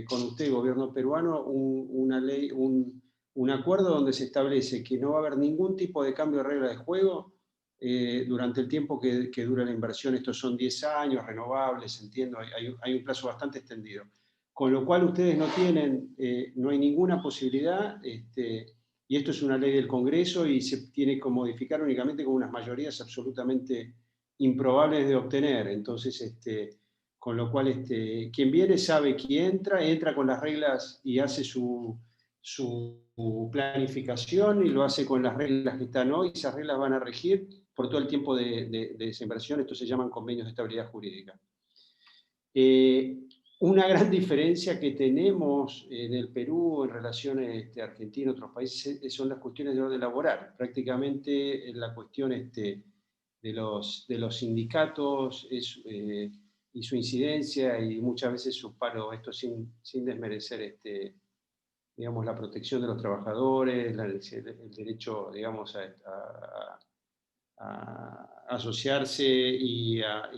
con usted, gobierno peruano, una ley, un acuerdo donde se establece que no va a haber ningún tipo de cambio de regla de juego durante el tiempo que dura la inversión. Estos son 10 años, renovables, entiendo, hay un plazo bastante extendido. Con lo cual ustedes no tienen, no hay ninguna posibilidad, y esto es una ley del Congreso y se tiene que modificar únicamente con unas mayorías absolutamente improbables de obtener. Entonces, con lo cual, quien viene sabe quién entra con las reglas y hace su planificación y lo hace con las reglas que están hoy. Esas reglas van a regir por todo el tiempo de esa inversión. Esto se llaman convenios de estabilidad jurídica. Una gran diferencia que tenemos en el Perú en relación a Argentina y otros países son las cuestiones de orden laboral. Prácticamente la cuestión de los sindicatos y su incidencia y muchas veces su paro, esto sin desmerecer digamos, la protección de los trabajadores, el derecho, digamos, a asociarse y a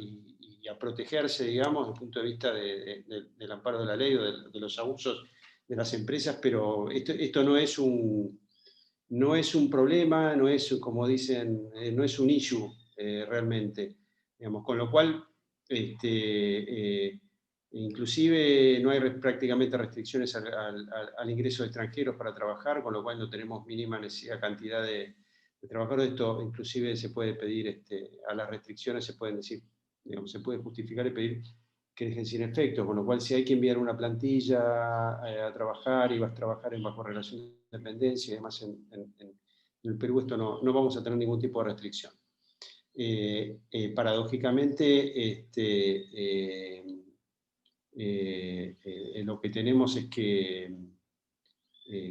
protegerse, digamos, desde el punto de vista del amparo de la ley o de los abusos de las empresas, pero esto no es un problema, no es, como dicen, no es un issue realmente, digamos, con lo cual inclusive no hay prácticamente restricciones al ingreso de extranjeros para trabajar, con lo cual no tenemos mínima cantidad de trabajadores. Esto inclusive se puede pedir, a las restricciones se pueden decir, digamos, se puede justificar y pedir que dejen sin efecto, con lo cual si hay que enviar una plantilla a trabajar y vas a trabajar bajo relación de dependencia y demás en el Perú, esto no vamos a tener ningún tipo de restricción. Paradójicamente, lo que tenemos es que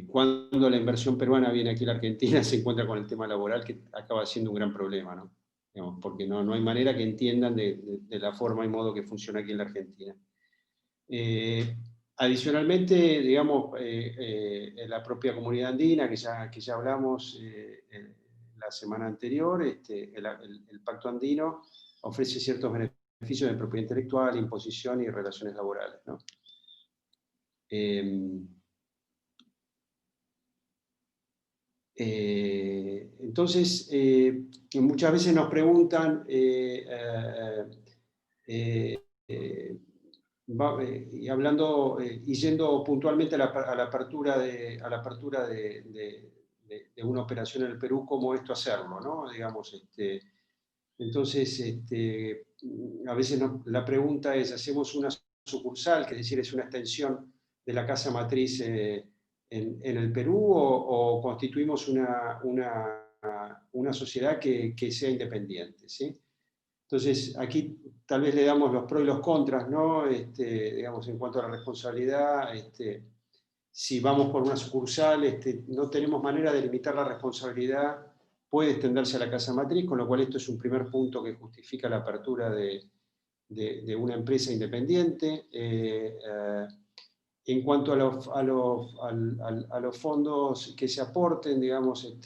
cuando la inversión peruana viene aquí a la Argentina se encuentra con el tema laboral, que acaba siendo un gran problema, ¿no? Digamos, porque no hay manera que entiendan de la forma y modo que funciona aquí en la Argentina. Adicionalmente, digamos, la propia comunidad andina, que ya hablamos la semana anterior, el Pacto Andino ofrece ciertos beneficios de propiedad intelectual, imposición y relaciones laborales, ¿no? Entonces, muchas veces nos preguntan, y hablando y yendo puntualmente a la apertura de una operación en el Perú, cómo esto hacerlo, ¿no? Digamos, entonces, a veces la pregunta es, ¿hacemos una sucursal, que es decir, es una extensión de la casa matriz en el Perú, o constituimos una sociedad que sea independiente, ¿sí? Entonces, aquí tal vez le damos los pros y los contras, ¿no? Digamos, en cuanto a la responsabilidad, si vamos por una sucursal, no tenemos manera de limitar la responsabilidad, puede extenderse a la casa matriz, con lo cual esto es un primer punto que justifica la apertura de una empresa independiente. En cuanto a los fondos que se aporten, digamos,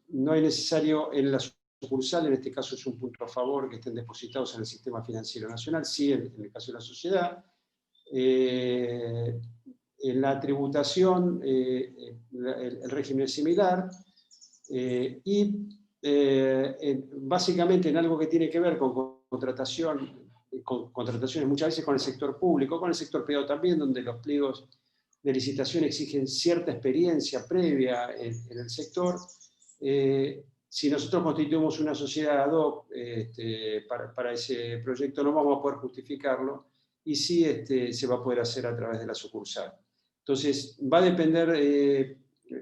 no es necesario en la sucursal, en este caso es un punto a favor, que estén depositados en el sistema financiero nacional, sí en el caso de la sociedad. En la tributación, el régimen es similar, y básicamente en algo que tiene que ver con contrataciones muchas veces con el sector público, con el sector privado también, donde los pliegos de licitación exigen cierta experiencia previa en el sector. Si nosotros constituimos una sociedad ad hoc para ese proyecto, no vamos a poder justificarlo, y sí se va a poder hacer a través de la sucursal. Entonces, va a depender,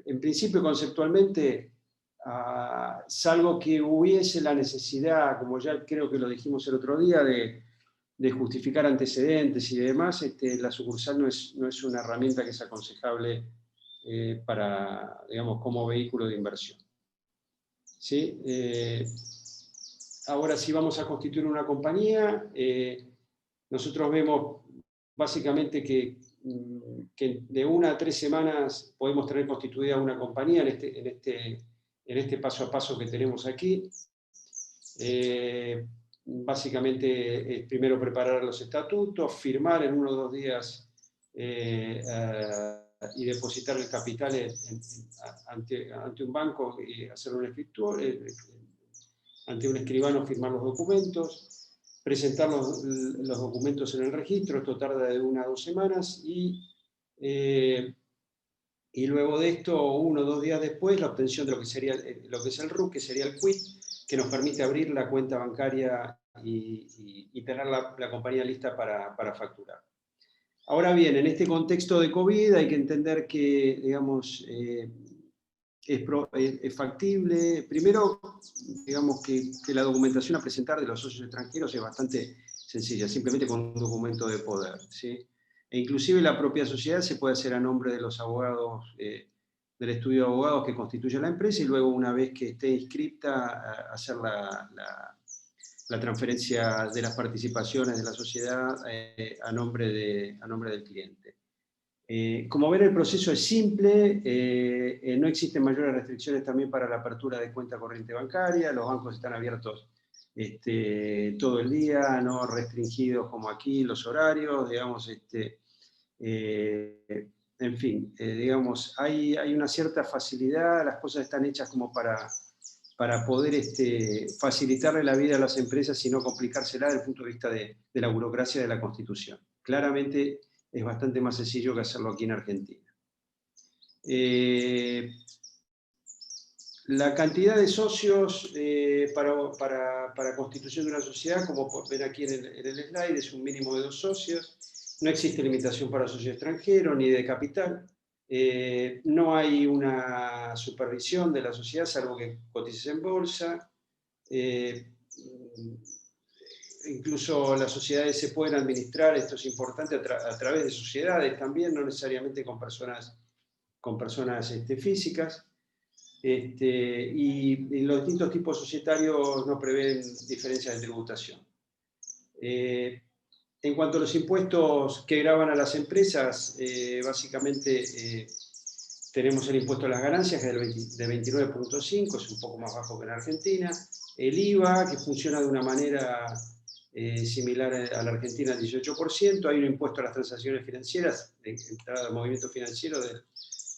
en principio, conceptualmente, salvo que hubiese la necesidad, como ya creo que lo dijimos el otro día, de justificar antecedentes y demás, la sucursal no es una herramienta que es aconsejable para, digamos, como vehículo de inversión. ¿Sí? Ahora, si vamos a constituir una compañía, nosotros vemos básicamente que de 1 a 3 semanas podemos tener constituida una compañía en este paso a paso que tenemos aquí. Básicamente es primero preparar los estatutos, firmar en 1 o 2 días y depositar el capital ante un banco y hacer una escritura, ante un escribano firmar los documentos, presentar los documentos en el registro. Esto tarda de 1 a 2 semanas y luego de esto, 1 o 2 días después, la obtención de lo que es el RUC, que sería el quit, que nos permite abrir la cuenta bancaria y tener la compañía lista para facturar. Ahora bien, en este contexto de COVID hay que entender que, digamos, es factible. Primero, digamos que la documentación a presentar de los socios extranjeros es bastante sencilla, simplemente con un documento de poder, ¿sí? E inclusive la propia sociedad se puede hacer a nombre de los abogados, del estudio de abogados que constituye la empresa, y luego, una vez que esté inscripta, hacer la transferencia de las participaciones de la sociedad a nombre del cliente. Como ven, el proceso es simple, no existen mayores restricciones también para la apertura de cuenta corriente bancaria, los bancos están abiertos todo el día, no restringidos como aquí los horarios, digamos, en fin, digamos, hay una cierta facilidad, las cosas están hechas como para poder facilitarle la vida a las empresas y no complicársela desde el punto de vista de la burocracia de la Constitución. Claramente es bastante más sencillo que hacerlo aquí en Argentina. La cantidad de socios para constitución de una sociedad, como ven aquí en el slide, es un mínimo de 2 socios. No existe limitación para socio extranjero ni de capital. No hay una supervisión de la sociedad, salvo que cotices en bolsa. Incluso las sociedades se pueden administrar, esto es importante, a través de sociedades también, no necesariamente con personas físicas. Y los distintos tipos societarios no prevén diferencias de tributación. En cuanto a los impuestos que gravan a las empresas, básicamente tenemos el impuesto a las ganancias, que es de 29.5, es un poco más bajo que en Argentina. El IVA, que funciona de una manera similar a la Argentina, el 18%. Hay un impuesto a las transacciones financieras, de entrada de movimiento financiero, del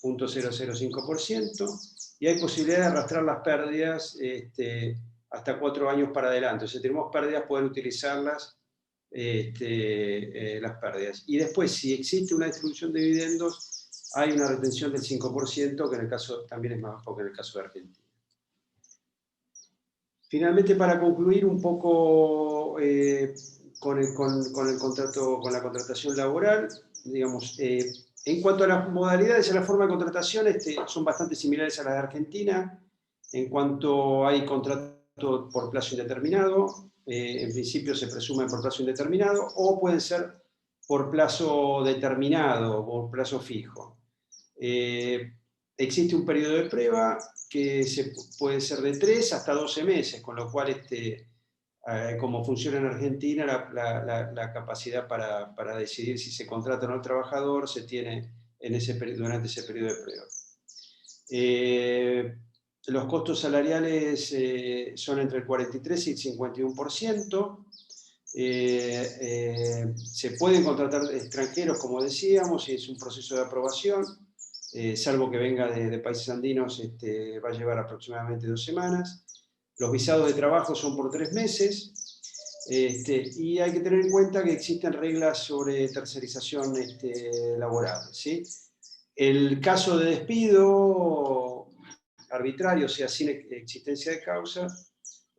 0.005%. Y hay posibilidad de arrastrar las pérdidas hasta 4 años para adelante. Si tenemos pérdidas, poder utilizarlas, las pérdidas. Y después, si existe una distribución de dividendos, hay una retención del 5%, que en el caso también es más bajo que en el caso de Argentina. Finalmente, para concluir un poco con el contrato, con la contratación laboral, digamos, en cuanto a las modalidades y a la forma de contratación, son bastante similares a las de Argentina. En cuanto hay contrato por plazo indeterminado, en principio se presume por plazo indeterminado, o pueden ser por plazo determinado, por plazo fijo. Existe un periodo de prueba que puede ser de 3 hasta 12 meses, con lo cual, como funciona en Argentina, la capacidad para decidir si se contrata o no al trabajador se tiene durante ese periodo de prueba. Los costos salariales son entre el 43 y el 51%. Se pueden contratar extranjeros, como decíamos, y es un proceso de aprobación. Salvo que venga de países andinos, va a llevar aproximadamente 2 semanas. Los visados de trabajo son por 3 meses. Y hay que tener en cuenta que existen reglas sobre tercerización laboral, ¿sí? El caso de despido arbitrario, o sea, sin existencia de causa,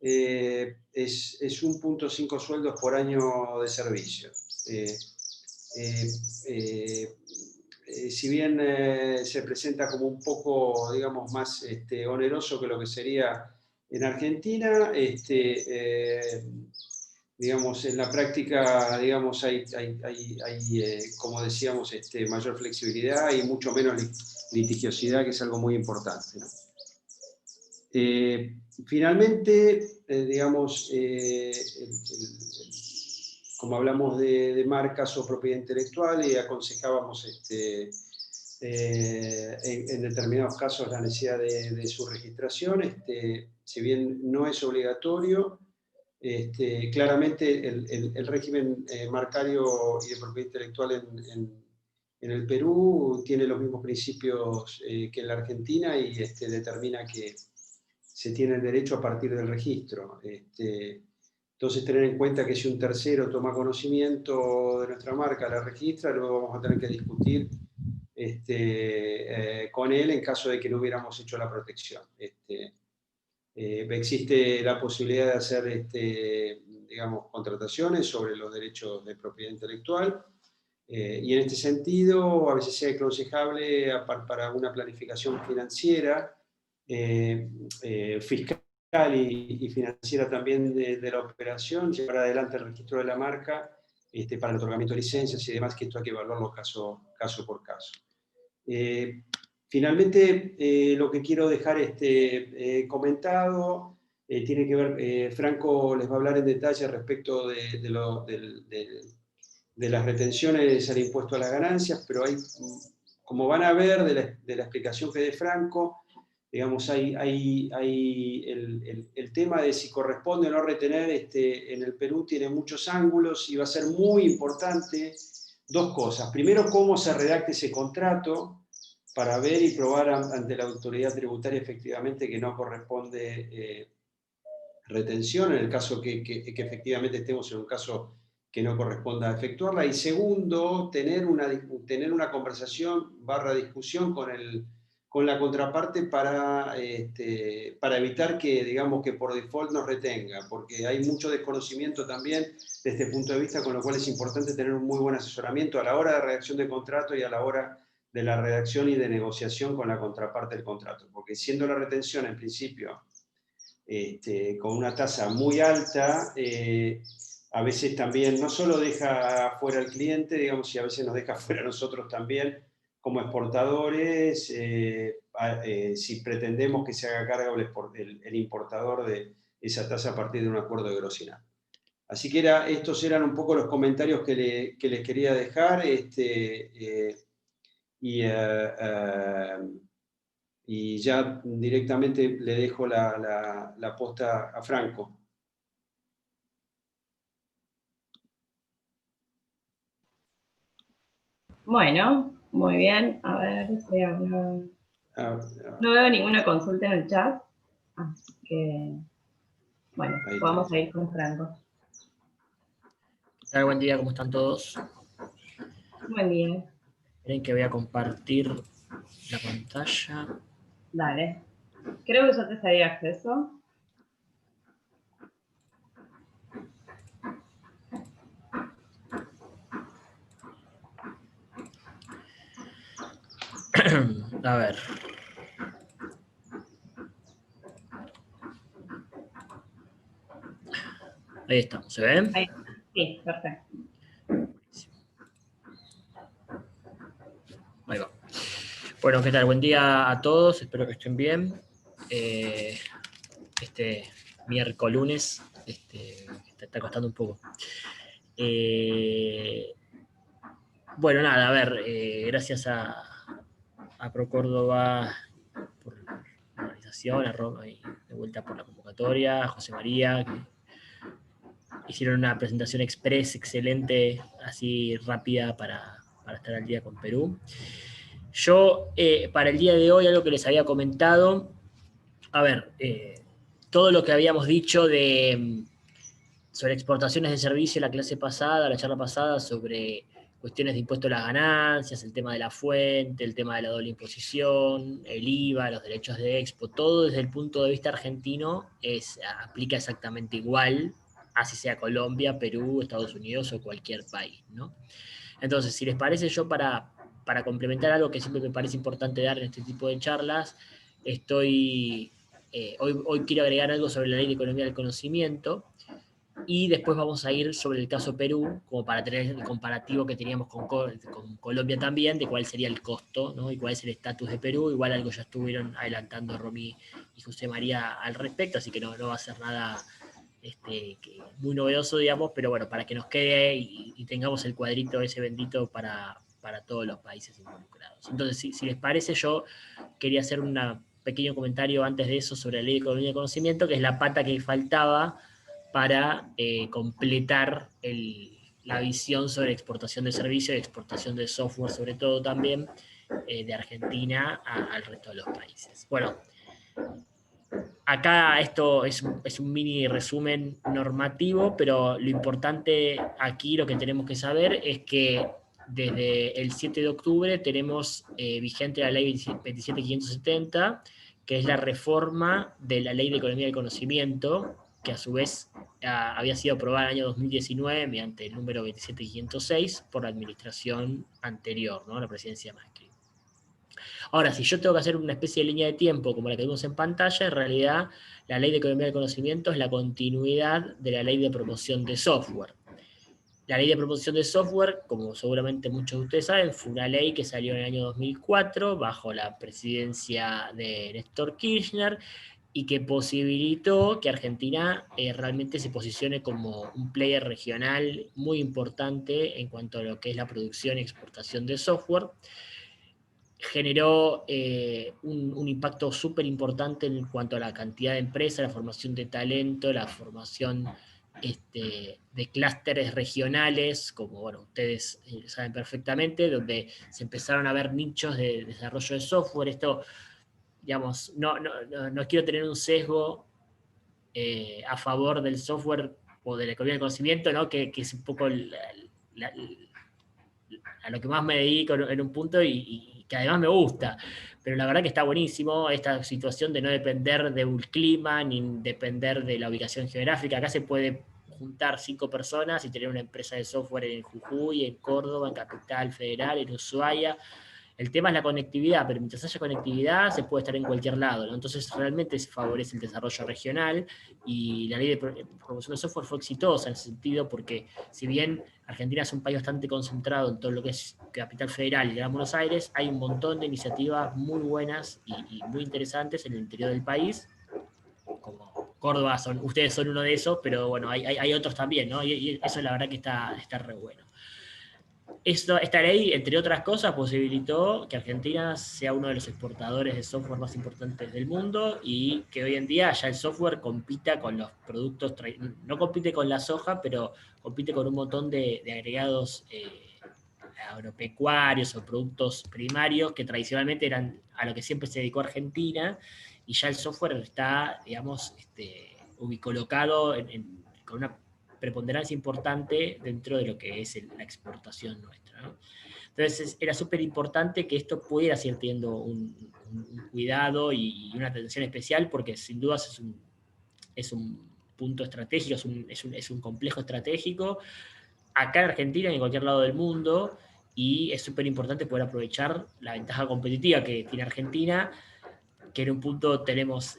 es 1.5 sueldos por año de servicio. Si bien se presenta como un poco, digamos, más oneroso que lo que sería en Argentina, digamos, en la práctica, digamos, hay como decíamos, mayor flexibilidad y mucho menos litigiosidad, que es algo muy importante, ¿no? Finalmente, digamos, como hablamos de marcas o propiedad intelectual, y aconsejábamos en determinados casos la necesidad de su registración, si bien no es obligatorio, claramente el régimen marcario y de propiedad intelectual en el Perú tiene los mismos principios que en la Argentina y determina que se tiene el derecho a partir del registro. Entonces, tener en cuenta que si un tercero toma conocimiento de nuestra marca, la registra, luego vamos a tener que discutir con él en caso de que no hubiéramos hecho la protección. Existe la posibilidad de hacer, digamos, contrataciones sobre los derechos de propiedad intelectual, y en este sentido, a veces es aconsejable para una planificación financiera, fiscal y financiera también de la operación, llevar adelante el registro de la marca para el otorgamiento de licencias y demás, que esto hay que evaluarlo caso por caso. Finalmente, lo que quiero dejar comentado tiene que ver, Franco les va a hablar en detalle respecto de las retenciones al impuesto a las ganancias, pero hay, como van a ver de la explicación que dé Franco, digamos, hay el tema de si corresponde o no retener en el Perú tiene muchos ángulos y va a ser muy importante dos cosas. Primero, cómo se redacte ese contrato para ver y probar ante la autoridad tributaria efectivamente que no corresponde retención, en el caso que efectivamente estemos en un caso que no corresponda efectuarla. Y segundo, tener una conversación / discusión con la contraparte para evitar que, digamos, que por default nos retenga, porque hay mucho desconocimiento también desde este punto de vista, con lo cual es importante tener un muy buen asesoramiento a la hora de redacción de contrato y a la hora de la redacción y de negociación con la contraparte del contrato, porque siendo la retención en principio con una tasa muy alta, a veces también no solo deja fuera al cliente, digamos, y a veces nos deja fuera a nosotros también como exportadores, si pretendemos que se haga cargo el importador de esa tasa a partir de un acuerdo de grosinal. Así que estos eran un poco los comentarios que les quería dejar, y ya directamente le dejo la posta a Franco. Bueno, muy bien. A ver, no veo ninguna consulta en el chat, así que, bueno, vamos a ir con Franco. ¿Qué tal? Buen día, ¿cómo están todos? Buen día. Miren que voy a compartir la pantalla. Dale. Creo que ya te salí acceso. A ver. Ahí estamos, ¿se ven? Ahí. Sí, perfecto. Ahí va. Bueno, ¿qué tal? Buen día a todos, espero que estén bien. Este miércoles está costando un poco. Bueno, nada, a ver, gracias a ProCórdoba por la organización, a Roma y de vuelta por la convocatoria, a José María, que hicieron una presentación express excelente, así rápida para estar al día con Perú. Yo, para el día de hoy, algo que les había comentado, a ver, todo lo que habíamos dicho sobre exportaciones de servicio la charla pasada, sobre cuestiones de impuesto a las ganancias, el tema de la fuente, el tema de la doble imposición, el IVA, los derechos de expo, todo desde el punto de vista argentino aplica exactamente igual, así sea Colombia, Perú, Estados Unidos o cualquier país, ¿no? Entonces, si les parece, yo para complementar algo que siempre me parece importante dar en este tipo de charlas, hoy quiero agregar algo sobre la Ley de Economía del Conocimiento, y después vamos a ir sobre el caso Perú, como para tener el comparativo que teníamos con Colombia también, de cuál sería el costo, ¿no? Y cuál es el estatus de Perú. Igual algo ya estuvieron adelantando Romy y José María al respecto, así que no va a ser nada muy novedoso, digamos, pero bueno, para que nos quede y tengamos el cuadrito ese bendito para todos los países involucrados. Entonces, si les parece, yo quería hacer un pequeño comentario antes de eso sobre la Ley de Economía de Conocimiento, que es la pata que faltaba para completar la visión sobre exportación de servicios y exportación de software, sobre todo también, de Argentina al resto de los países. Bueno, acá esto es un mini resumen normativo, pero lo importante aquí, lo que tenemos que saber es que desde el 7 de octubre tenemos vigente la ley 27.570, que es la reforma de la Ley de Economía del Conocimiento, que a su vez había sido aprobada en el año 2019 mediante el número 27.506 por la administración anterior, ¿no? La presidencia Macri. Ahora, si yo tengo que hacer una especie de línea de tiempo como la que vemos en pantalla, en realidad la Ley de Economía del Conocimiento es la continuidad de la Ley de Promoción de Software. La Ley de Promoción de Software, como seguramente muchos de ustedes saben, fue una ley que salió en el año 2004 bajo la presidencia de Néstor Kirchner y que posibilitó que Argentina realmente se posicione como un player regional muy importante en cuanto a lo que es la producción y exportación de software. Generó un impacto súper importante en cuanto a la cantidad de empresas, la formación de talento, la formación de clústeres regionales, como bueno, ustedes saben perfectamente, donde se empezaron a ver nichos de desarrollo de software. Esto, digamos, no quiero tener un sesgo a favor del software o de la economía del conocimiento, ¿no? que es un poco a lo que más me dedico en un punto y que además me gusta. Pero la verdad que está buenísimo esta situación de no depender de un clima ni depender de la ubicación geográfica. Acá se puede juntar 5 personas y tener una empresa de software en Jujuy, en Córdoba, en Capital Federal, en Ushuaia. El tema es la conectividad, pero mientras haya conectividad se puede estar en cualquier lado, ¿no? Entonces realmente se favorece el desarrollo regional y la ley de promoción de software fue exitosa en ese sentido porque si bien Argentina es un país bastante concentrado en todo lo que es Capital Federal y Gran Buenos Aires, hay un montón de iniciativas muy buenas y muy interesantes en el interior del país, como Córdoba, ustedes son uno de esos, pero bueno, hay otros también, ¿no? Y eso la verdad que está re bueno. Esta ley, entre otras cosas, posibilitó que Argentina sea uno de los exportadores de software más importantes del mundo y que hoy en día ya el software compita con los productos, no compite con la soja, pero compite con un montón de agregados agropecuarios o productos primarios que tradicionalmente eran a lo que siempre se dedicó Argentina, y ya el software está, digamos, colocado con una preponderancia importante dentro de lo que es la exportación nuestra, ¿no? Entonces era súper importante que esto pudiera seguir teniendo un cuidado y una atención especial, porque sin dudas es un punto estratégico, es un complejo estratégico, acá en Argentina y en cualquier lado del mundo, y es súper importante poder aprovechar la ventaja competitiva que tiene Argentina, que en un punto tenemos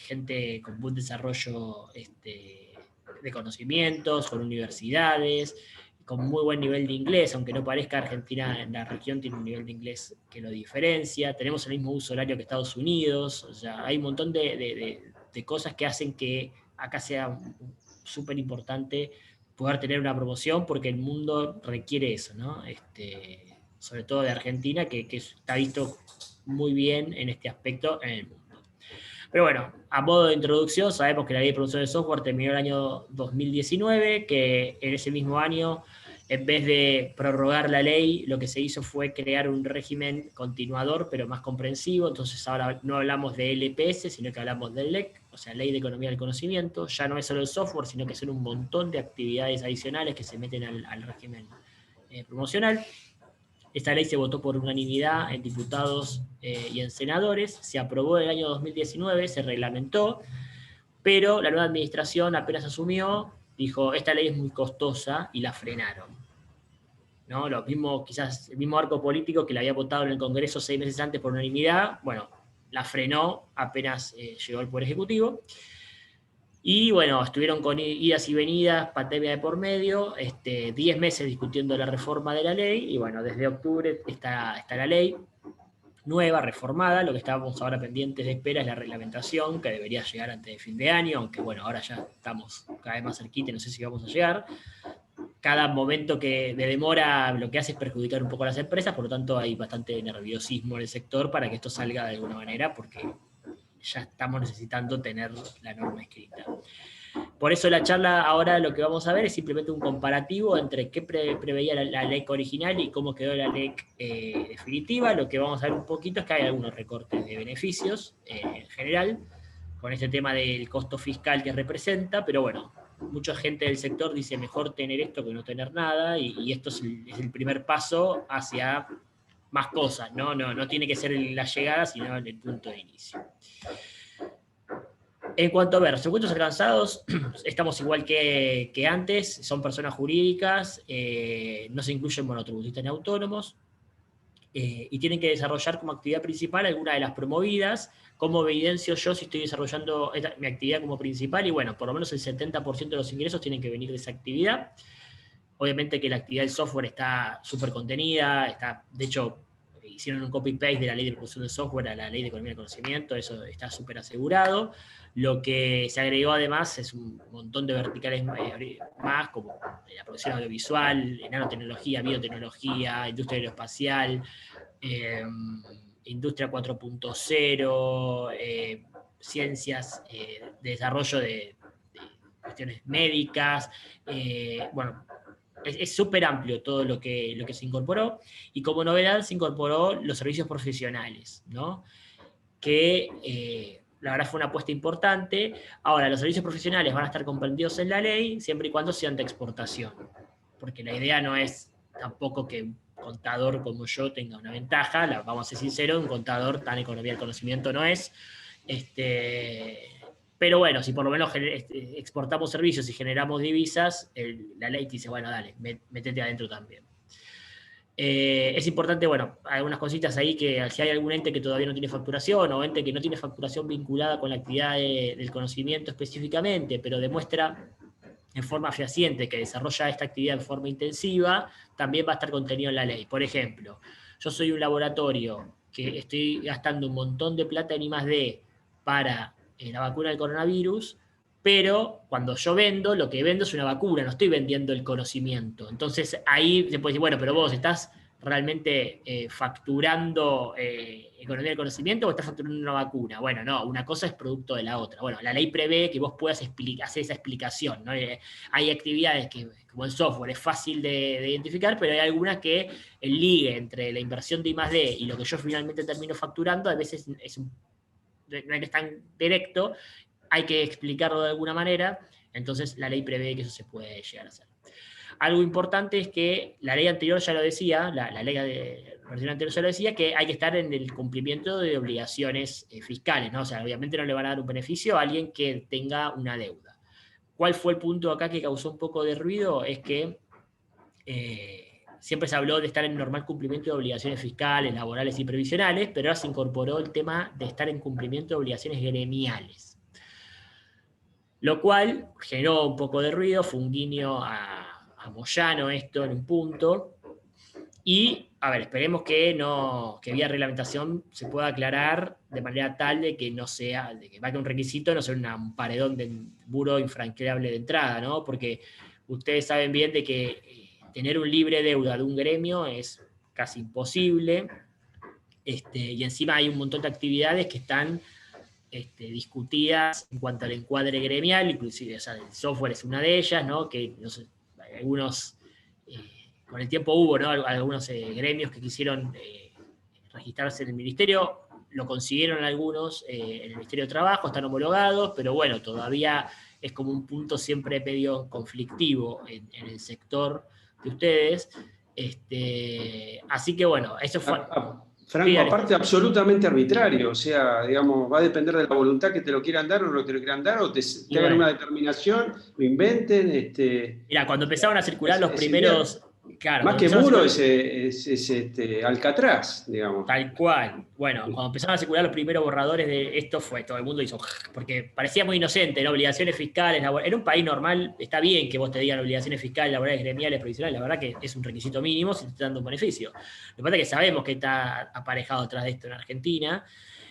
gente con buen desarrollo de conocimientos, con universidades, con muy buen nivel de inglés, aunque no parezca, Argentina en la región tiene un nivel de inglés que lo diferencia, tenemos el mismo uso horario que Estados Unidos, o sea, hay un montón de cosas que hacen que acá sea súper importante poder tener una promoción, porque el mundo requiere eso, ¿no? Sobre todo de Argentina, que está visto muy bien en este aspecto en el mundo. Pero bueno, a modo de introducción, sabemos que la ley de producción de software terminó el año 2019, que en ese mismo año, en vez de prorrogar la ley, lo que se hizo fue crear un régimen continuador, pero más comprensivo. Entonces ahora no hablamos de LPS, sino que hablamos del LEC, o sea, Ley de Economía del Conocimiento. Ya no es solo el software, sino que son un montón de actividades adicionales que se meten al régimen promocional. Esta ley se votó por unanimidad en diputados y en senadores, se aprobó en el año 2019, se reglamentó, pero la nueva administración apenas asumió, dijo, esta ley es muy costosa, y la frenaron, ¿no? Lo mismo, quizás el mismo arco político que la había votado en el Congreso 6 meses antes por unanimidad, bueno, la frenó apenas llegó al Poder Ejecutivo. Y bueno, estuvieron con idas y venidas, pandemia de por medio, 10 meses discutiendo la reforma de la ley, y bueno, desde octubre está la ley nueva, reformada. Lo que estábamos ahora pendientes de espera es la reglamentación, que debería llegar antes de fin de año, aunque bueno, ahora ya estamos cada vez más cerquita, no sé si vamos a llegar. Cada momento de demora lo que hace es perjudicar un poco a las empresas, por lo tanto hay bastante nerviosismo en el sector para que esto salga de alguna manera, porque ya estamos necesitando tener la norma escrita. Por eso la charla ahora lo que vamos a ver es simplemente un comparativo entre qué preveía la LEC original y cómo quedó la LEC definitiva. Lo que vamos a ver un poquito es que hay algunos recortes de beneficios en general, con este tema del costo fiscal que representa, pero bueno, mucha gente del sector dice mejor tener esto que no tener nada, y esto es el primer paso hacia más cosas, ¿no? No tiene que ser la llegada, sino el punto de inicio. En cuanto a ver, los impuestos alcanzados, estamos igual que antes, son personas jurídicas, no se incluyen monotributistas ni autónomos, y tienen que desarrollar como actividad principal alguna de las promovidas. ¿Cómo evidencio yo si estoy desarrollando mi actividad como principal? Y bueno, por lo menos el 70% de los ingresos tienen que venir de esa actividad. Obviamente que la actividad del software está súper contenida, de hecho, hicieron un copy-paste de la ley de producción de software a la ley de economía del conocimiento, eso está súper asegurado. Lo que se agregó además es un montón de verticales más, como la producción audiovisual, nanotecnología, biotecnología, industria aeroespacial, industria 4.0, ciencias de desarrollo de cuestiones médicas, bueno, es súper amplio todo lo que se incorporó, y como novedad se incorporó los servicios profesionales, ¿no? Que la verdad fue una apuesta importante. Ahora, los servicios profesionales van a estar comprendidos en la ley siempre y cuando sean de exportación, porque la idea no es tampoco que un contador como yo tenga una ventaja, vamos a ser sinceros, un contador tan economía del conocimiento no es, pero bueno, si por lo menos exportamos servicios y generamos divisas, la ley dice, bueno, dale, métete adentro también. Es importante, bueno, algunas cositas ahí, que si hay algún ente que todavía no tiene facturación, o ente que no tiene facturación vinculada con la actividad del conocimiento específicamente, pero demuestra en forma fehaciente que desarrolla esta actividad en forma intensiva, también va a estar contenido en la ley. Por ejemplo, yo soy un laboratorio que estoy gastando un montón de plata en I+D para la vacuna del coronavirus, pero cuando yo vendo, lo que vendo es una vacuna, no estoy vendiendo el conocimiento. Entonces ahí se puede decir, bueno, pero vos estás realmente facturando economía del conocimiento, o estás facturando una vacuna. Bueno, no, una cosa es producto de la otra. Bueno, la ley prevé que vos puedas hacer esa explicación, ¿no? Hay actividades que, como el software, es fácil de identificar, pero hay algunas que el ligue entre la inversión de I+D y lo que yo finalmente termino facturando, a veces no es tan directo, hay que explicarlo de alguna manera, entonces la ley prevé que eso se puede llegar a hacer. Algo importante es que la ley anterior ya lo decía, la ley de versión anterior ya lo decía, que hay que estar en el cumplimiento de obligaciones fiscales, ¿no? O sea, obviamente no le van a dar un beneficio a alguien que tenga una deuda. ¿Cuál fue el punto acá que causó un poco de ruido? Es que siempre se habló de estar en normal cumplimiento de obligaciones fiscales, laborales y previsionales, pero ahora se incorporó el tema de estar en cumplimiento de obligaciones gremiales. Lo cual generó un poco de ruido, fue un guiño a Moyano esto en un punto, y, a ver, esperemos que vía reglamentación se pueda aclarar de manera tal de que no sea, de que vaya un requisito, no sea un paredón de muro infranqueable de entrada, ¿no? Porque ustedes saben bien de que tener un libre deuda de un gremio es casi imposible, y encima hay un montón de actividades que están discutidas en cuanto al encuadre gremial, inclusive, o sea, el software es una de ellas, ¿no? Que no sé, algunos, con el tiempo hubo, ¿no? Algunos gremios que quisieron registrarse en el ministerio, lo consiguieron algunos en el Ministerio de Trabajo, están homologados, pero bueno, todavía es como un punto siempre medio conflictivo en el sector de ustedes, Así que bueno, eso fue... Franco, Sí, aparte absolutamente arbitrario, o sea, digamos, va a depender de la voluntad que te lo quieran dar o no te lo quieran dar, o te hagan una determinación, lo inventen. Mira, cuando empezaron a circular los es el día. primeros... Claro, Más cuando que empezaron a muro circular, es Alcatraz, digamos. tal cual. Bueno, cuando empezaron a circular los primeros borradores de esto todo el mundo hizo, porque parecía muy inocente, ¿no? Obligaciones fiscales, en un país normal está bien que vos te digan obligaciones fiscales, laborales, gremiales, provisionales, la verdad que es un requisito mínimo si te está dando un beneficio. Lo que pasa es que sabemos que está aparejado atrás de esto en Argentina,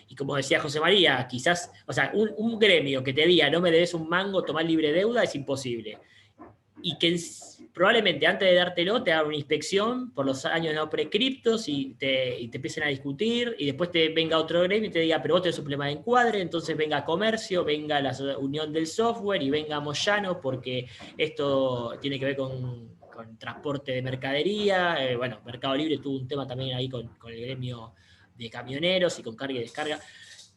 y como decía José María, quizás, o sea, un gremio que te diga no me debes un mango, tomar libre deuda, es imposible. Y que probablemente antes de dártelo te hagan una inspección por los años no prescriptos y te empiecen a discutir, y después te venga otro gremio y te diga, pero vos tenés un problema de encuadre, entonces venga Comercio, venga la Unión del Software y venga Moyano, porque esto tiene que ver con transporte de mercadería. Bueno, Mercado Libre tuvo un tema también ahí con el gremio de camioneros y con carga y descarga.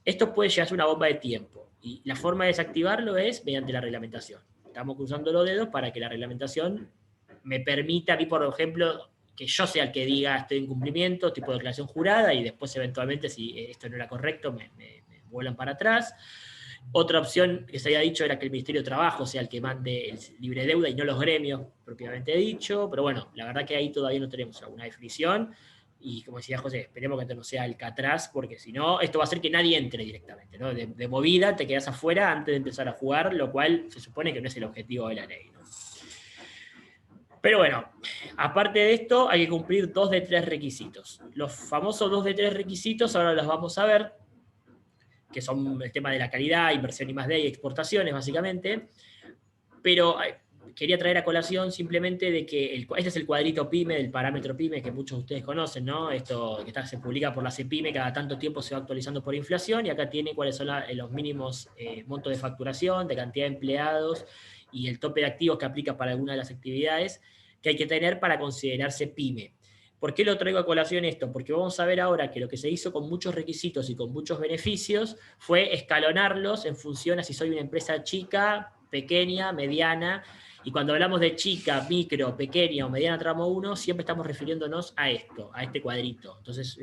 Esto puede llegar a ser una bomba de tiempo, y la forma de desactivarlo es mediante la reglamentación. Estamos cruzando los dedos para que la reglamentación me permita a mí, por ejemplo, que yo sea el que diga estoy en cumplimiento, tipo de declaración jurada, y después eventualmente si esto no era correcto me vuelan para atrás. Otra opción que se había dicho era que el Ministerio de Trabajo sea el que mande el libre deuda y no los gremios propiamente dicho, pero bueno, la verdad que ahí todavía no tenemos alguna definición. Y como decía José, esperemos que esto no sea Alcatraz, porque si no, esto va a hacer que nadie entre directamente, ¿no? De movida te quedas afuera antes de empezar a jugar, lo cual se supone que no es el objetivo de la ley, ¿no? Pero bueno, aparte de esto, hay que cumplir 2 de 3 requisitos. Los famosos 2 de 3 requisitos ahora los vamos a ver, que son el tema de la calidad, inversión I+D y exportaciones, básicamente. Pero quería traer a colación simplemente de que este es el cuadrito PYME, del parámetro PYME, que muchos de ustedes conocen, ¿no? Esto que se publica por la CEPYME, cada tanto tiempo se va actualizando por inflación, y acá tiene cuáles son los mínimos montos de facturación, de cantidad de empleados, y el tope de activos que aplica para alguna de las actividades que hay que tener para considerarse PYME. ¿Por qué lo traigo a colación esto? Porque vamos a ver ahora que lo que se hizo con muchos requisitos y con muchos beneficios fue escalonarlos en función a si soy una empresa chica, pequeña, mediana. Y cuando hablamos de chica, micro, pequeña o mediana tramo 1, siempre estamos refiriéndonos a esto, a este cuadrito. Entonces,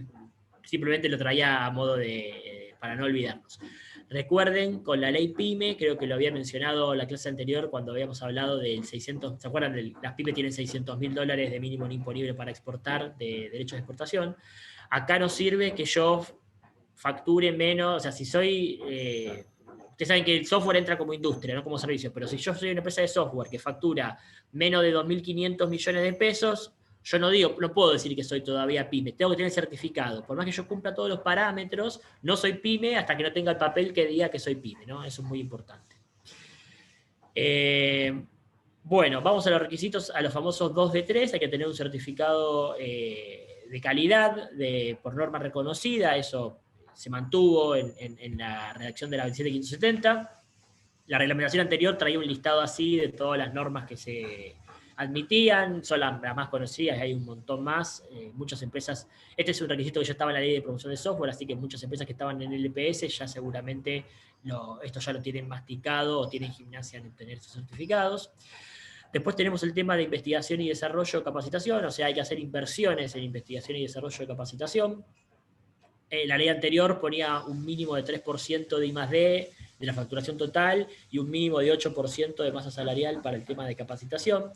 simplemente lo traía a modo de, para no olvidarnos. Recuerden, con la ley PYME, creo que lo había mencionado en la clase anterior cuando habíamos hablado del 600, ¿se acuerdan? Las PYME tienen $600.000 de mínimo imponible para exportar, de derechos de exportación. Acá nos sirve que yo facture menos, o sea, si soy... ustedes saben que el software entra como industria, no como servicio, pero si yo soy una empresa de software que factura menos de 2.500 millones de pesos, yo no puedo decir que soy todavía PYME, tengo que tener certificado. Por más que yo cumpla todos los parámetros, no soy PYME hasta que no tenga el papel que diga que soy PYME, ¿no? Eso es muy importante. Bueno, vamos a los requisitos, a los famosos 2 de 3, hay que tener un certificado de calidad por norma reconocida, eso se mantuvo en la redacción de la 27570. La reglamentación anterior traía un listado así de todas las normas que se admitían, son las más conocidas, y hay un montón más. Muchas empresas, este es un requisito que ya estaba en la ley de promoción de software, así que muchas empresas que estaban en el LPS ya seguramente esto ya lo tienen masticado o tienen gimnasia en obtener estos certificados. Después tenemos el tema de investigación y desarrollo de capacitación, o sea, hay que hacer inversiones en investigación y desarrollo de capacitación. La ley anterior ponía un mínimo de 3% de I+D de la facturación total y un mínimo de 8% de masa salarial para el tema de capacitación.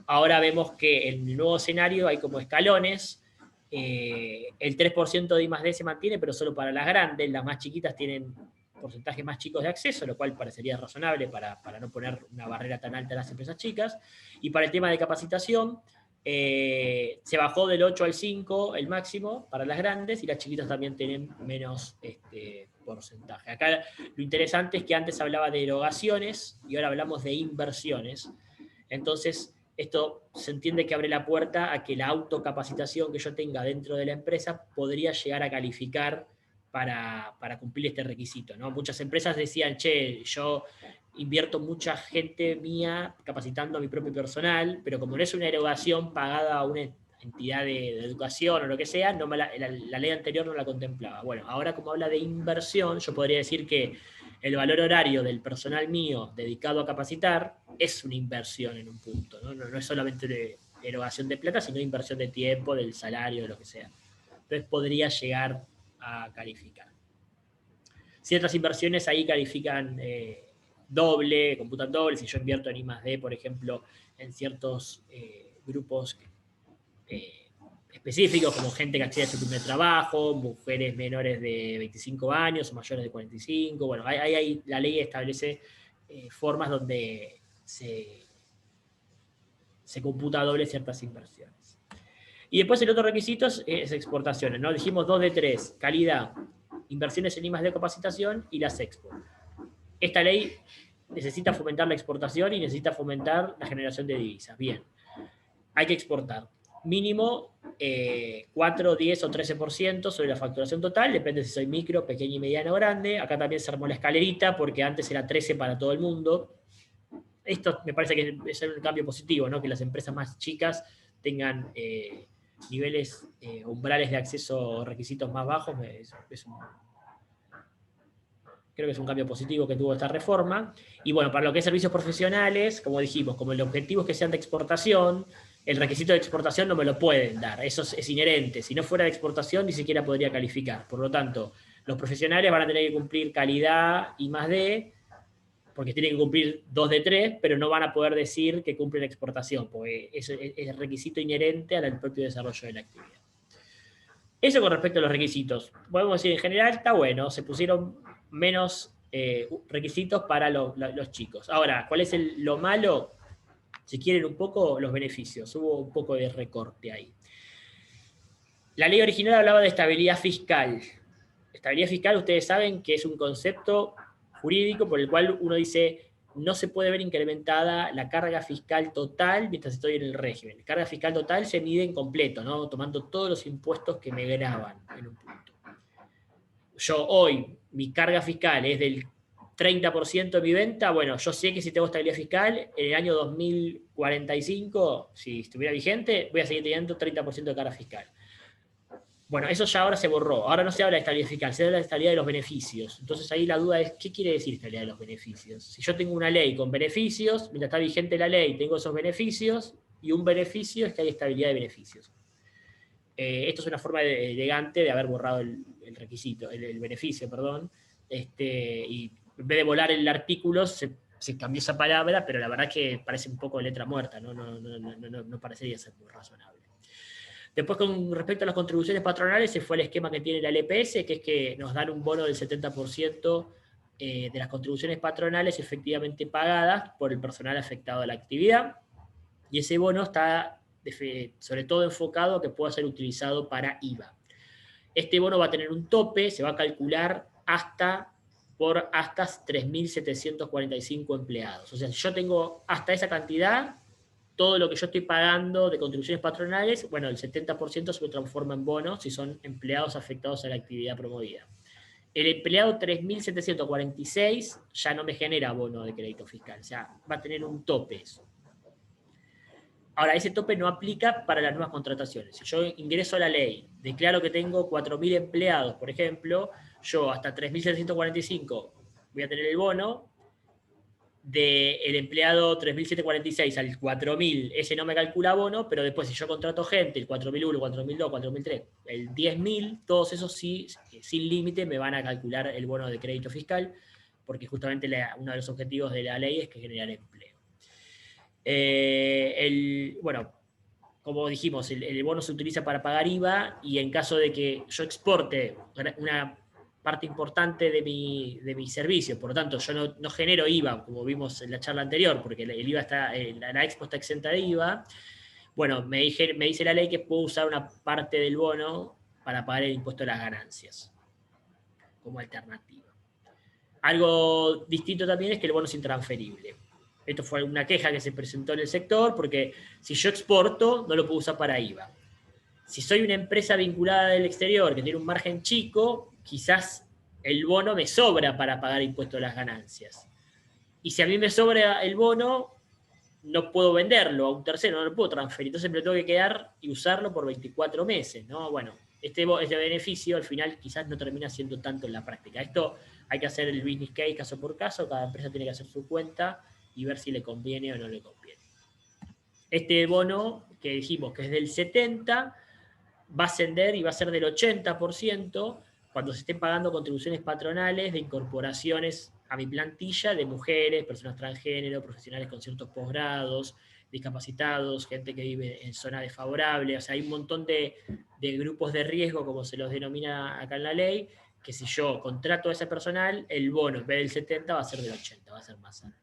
Ahora vemos que en el nuevo escenario hay como escalones. El 3% de I+D se mantiene, pero solo para las grandes. Las más chiquitas tienen porcentajes más chicos de acceso, lo cual parecería razonable para no poner una barrera tan alta a las empresas chicas. Y para el tema de capacitación, se bajó del 8 al 5 el máximo para las grandes, y las chiquitas también tienen menos porcentaje. Acá lo interesante es que antes hablaba de erogaciones y ahora hablamos de inversiones. Entonces, esto se entiende que abre la puerta a que la autocapacitación que yo tenga dentro de la empresa podría llegar a calificar para cumplir este requisito, ¿no? Muchas empresas decían, che, yo invierto mucha gente mía capacitando a mi propio personal, pero como no es una erogación pagada a una entidad de educación o lo que sea, la ley anterior no la contemplaba. Bueno, ahora como habla de inversión, yo podría decir que el valor horario del personal mío dedicado a capacitar es una inversión en un punto, ¿no? No es solamente erogación de plata, sino inversión de tiempo, del salario, de lo que sea. Entonces podría llegar a calificar. Ciertas inversiones ahí califican doble, computan doble. Si yo invierto en I+D, por ejemplo, en ciertos grupos específicos, como gente que accede a su primer trabajo, mujeres menores de 25 años o mayores de 45. Bueno, ahí la ley establece formas donde se computa doble ciertas inversiones. Y después el otro requisito es exportaciones, ¿no? Dijimos 2 de 3, calidad, inversiones en I+D capacitación y las export. Esta ley necesita fomentar la exportación y necesita fomentar la generación de divisas. Bien, hay que exportar. Mínimo 4, 10 o 13% sobre la facturación total, depende si soy micro, pequeño y mediano o grande. Acá también se armó la escalerita porque antes era 13 para todo el mundo. Esto me parece que es un cambio positivo, ¿no? Que las empresas más chicas tengan niveles, umbrales de acceso, requisitos más bajos. Creo que es un cambio positivo que tuvo esta reforma. Y bueno, para lo que es servicios profesionales, como dijimos, como el objetivo es que sean de exportación, el requisito de exportación no me lo pueden dar, eso es inherente. Si no fuera de exportación, ni siquiera podría calificar. Por lo tanto, los profesionales van a tener que cumplir calidad I+D, porque tienen que cumplir 2 de 3, pero no van a poder decir que cumplen exportación, porque eso es requisito inherente al propio desarrollo de la actividad. Eso con respecto a los requisitos. Podemos decir, en general está bueno, se pusieron menos requisitos para los chicos. Ahora, ¿cuál es lo malo? Si quieren un poco, los beneficios. Hubo un poco de recorte ahí. La ley original hablaba de estabilidad fiscal. Estabilidad fiscal, ustedes saben que es un concepto jurídico por el cual uno dice no se puede ver incrementada la carga fiscal total mientras estoy en el régimen. La carga fiscal total se mide en completo, ¿no? Tomando todos los impuestos que me gravan en un punto. Yo hoy, mi carga fiscal es del 30% de mi venta. Bueno, yo sé que si tengo estabilidad fiscal, en el año 2045, si estuviera vigente, voy a seguir teniendo 30% de carga fiscal. Bueno, eso ya ahora se borró. Ahora no se habla de estabilidad fiscal, se habla de estabilidad de los beneficios. Entonces ahí la duda es, ¿qué quiere decir estabilidad de los beneficios? Si yo tengo una ley con beneficios, mientras está vigente la ley, tengo esos beneficios, y un beneficio es que hay estabilidad de beneficios. Esto es una forma elegante de haber borrado el requisito, el beneficio, perdón. Y en vez de volar el artículo, se cambió esa palabra, pero la verdad que parece un poco letra muerta, no parecería ser muy razonable. Después, con respecto a las contribuciones patronales, ese fue el esquema que tiene la LPS, que es que nos dan un bono del 70% de las contribuciones patronales efectivamente pagadas por el personal afectado a la actividad, y ese bono está sobre todo enfocado a que pueda ser utilizado para IVA. Este bono va a tener un tope, se va a calcular por hasta 3.745 empleados. O sea, si yo tengo hasta esa cantidad, todo lo que yo estoy pagando de contribuciones patronales, bueno, el 70% se transforma en bonos si son empleados afectados a la actividad promovida. El empleado 3.746 ya no me genera bono de crédito fiscal, o sea, va a tener un tope eso. Ahora, ese tope no aplica para las nuevas contrataciones. Si yo ingreso a la ley, declaro que tengo 4.000 empleados, por ejemplo, yo hasta 3.745 voy a tener el bono. Del empleado 3.746 al 4.000, ese no me calcula bono, pero después si yo contrato gente, el 4.001, 4.002, 4.003, el 10.000, todos esos sí, sin límite, me van a calcular el bono de crédito fiscal, porque justamente uno de los objetivos de la ley es que generar empleo. Bueno, como dijimos, el bono se utiliza para pagar IVA, y en caso de que yo exporte una parte importante de mi servicio, por lo tanto yo no genero IVA, como vimos en la charla anterior, porque el IVA la expo está exenta de IVA. Bueno, me dice la ley que puedo usar una parte del bono para pagar el impuesto a las ganancias, como alternativa. Algo distinto también es que el bono es intransferible. Esto fue una queja que se presentó en el sector, porque si yo exporto, no lo puedo usar para IVA. Si soy una empresa vinculada del exterior que tiene un margen chico, quizás el bono me sobra para pagar impuesto a las ganancias. Y si a mí me sobra el bono, no puedo venderlo a un tercero, no lo puedo transferir. Entonces me lo tengo que quedar y usarlo por 24 meses, ¿no? Bueno, este beneficio al final quizás no termina siendo tanto en la práctica. Esto hay que hacer el business case caso por caso, cada empresa tiene que hacer su cuenta y ver si le conviene o no le conviene. Este bono que dijimos que es del 70%, va a ascender y va a ser del 80% cuando se estén pagando contribuciones patronales de incorporaciones a mi plantilla de mujeres, personas transgénero, profesionales con ciertos posgrados, discapacitados, gente que vive en zona desfavorable. O sea, hay un montón de grupos de riesgo, como se los denomina acá en la ley, que si yo contrato a ese personal, el bono en vez del 70 va a ser del 80, va a ser más alto.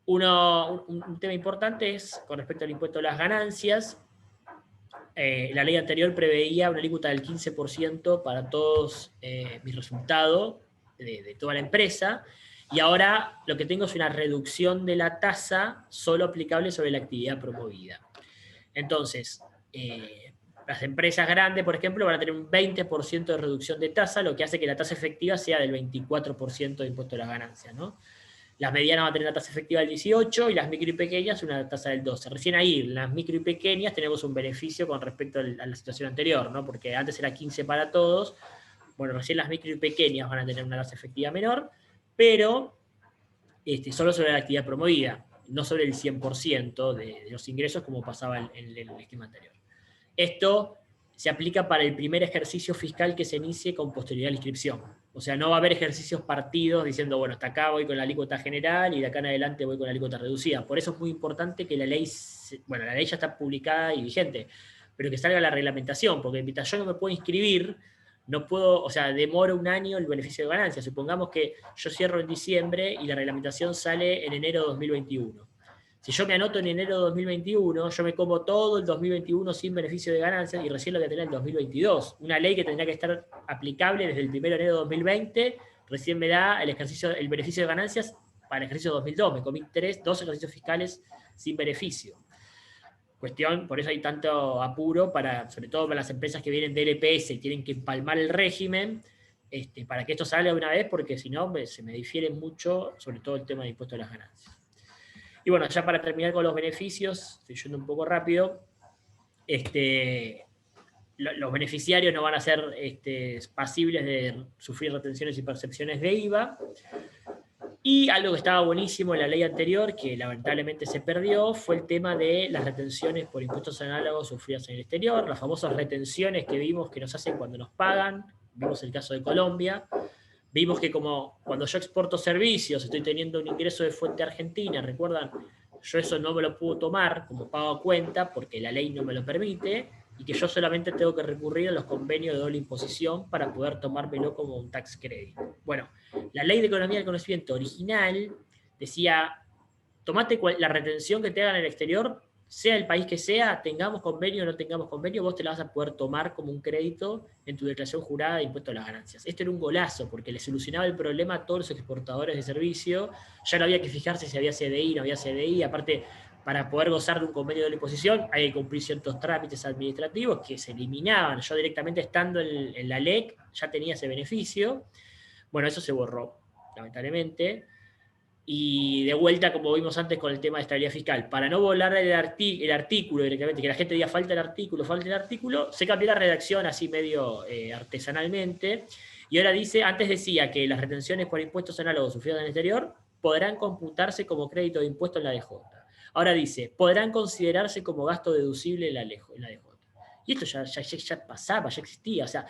Un tema importante es con respecto al impuesto a las ganancias. La ley anterior preveía una alícuota del 15% para todos mis resultados de toda la empresa, y ahora lo que tengo es una reducción de la tasa solo aplicable sobre la actividad promovida. Entonces, las empresas grandes, por ejemplo, van a tener un 20% de reducción de tasa, lo que hace que la tasa efectiva sea del 24% de impuesto a las ganancias, ¿no? Las medianas van a tener una tasa efectiva del 18% y las micro y pequeñas una tasa del 12%. Recién ahí, las micro y pequeñas tenemos un beneficio con respecto a la situación anterior, ¿no? Porque antes era 15% para todos. Bueno, recién las micro y pequeñas van a tener una tasa efectiva menor, pero solo sobre la actividad promovida, no sobre el 100% de los ingresos como pasaba en el esquema anterior. Esto se aplica para el primer ejercicio fiscal que se inicie con posterioridad a la inscripción. O sea, no va a haber ejercicios partidos diciendo, bueno, hasta acá voy con la alícuota general y de acá en adelante voy con la alícuota reducida. Por eso es muy importante que la ley ya está publicada y vigente, pero que salga la reglamentación, porque mientras yo no me puedo inscribir, no puedo, o sea, demora un año el beneficio de ganancia. Supongamos que yo cierro en diciembre y la reglamentación sale en enero de 2021. Si yo me anoto en enero de 2021, yo me como todo el 2021 sin beneficio de ganancias y recién lo voy a tener en el 2022. Una ley que tendría que estar aplicable desde el 1 de enero de 2020, recién me da el beneficio de ganancias para el ejercicio 2002. Me comí 2 ejercicios fiscales sin beneficio. Por eso hay tanto apuro, sobre todo para las empresas que vienen de LPS y tienen que empalmar el régimen, para que esto salga de una vez, porque si no se me difiere mucho, sobre todo el tema de impuesto a las ganancias. Y bueno, ya para terminar con los beneficios, estoy yendo un poco rápido, los beneficiarios no van a ser pasibles de sufrir retenciones y percepciones de IVA. Y algo que estaba buenísimo en la ley anterior, que lamentablemente se perdió, fue el tema de las retenciones por impuestos análogos sufridas en el exterior, las famosas retenciones que vimos que nos hacen cuando nos pagan. Vimos el caso de Colombia. Vimos que como cuando yo exporto servicios, estoy teniendo un ingreso de fuente argentina, recuerdan, yo eso no me lo puedo tomar como pago a cuenta porque la ley no me lo permite, y que yo solamente tengo que recurrir a los convenios de doble imposición para poder tomármelo como un tax credit. Bueno, la ley de economía del conocimiento original decía, tomate la retención que te hagan en el exterior, sea el país que sea, tengamos convenio o no tengamos convenio, vos te la vas a poder tomar como un crédito en tu declaración jurada de impuesto a las ganancias. Esto era un golazo, porque le solucionaba el problema a todos los exportadores de servicio. Ya no había que fijarse si había CDI, no había CDI. Aparte, para poder gozar de un convenio de doble imposición, hay que cumplir ciertos trámites administrativos que se eliminaban. Yo directamente estando en la LEC ya tenía ese beneficio. Bueno, eso se borró, lamentablemente. Y de vuelta, como vimos antes con el tema de estabilidad fiscal, para no volar el artículo directamente, que la gente diga falta el artículo, se cambió la redacción así medio artesanalmente, y ahora dice, antes decía que las retenciones por impuestos análogos sufridos en el exterior podrán computarse como crédito de impuesto en la DJ. Ahora dice, podrán considerarse como gasto deducible en la DJ. Y esto ya pasaba, ya existía. O sea,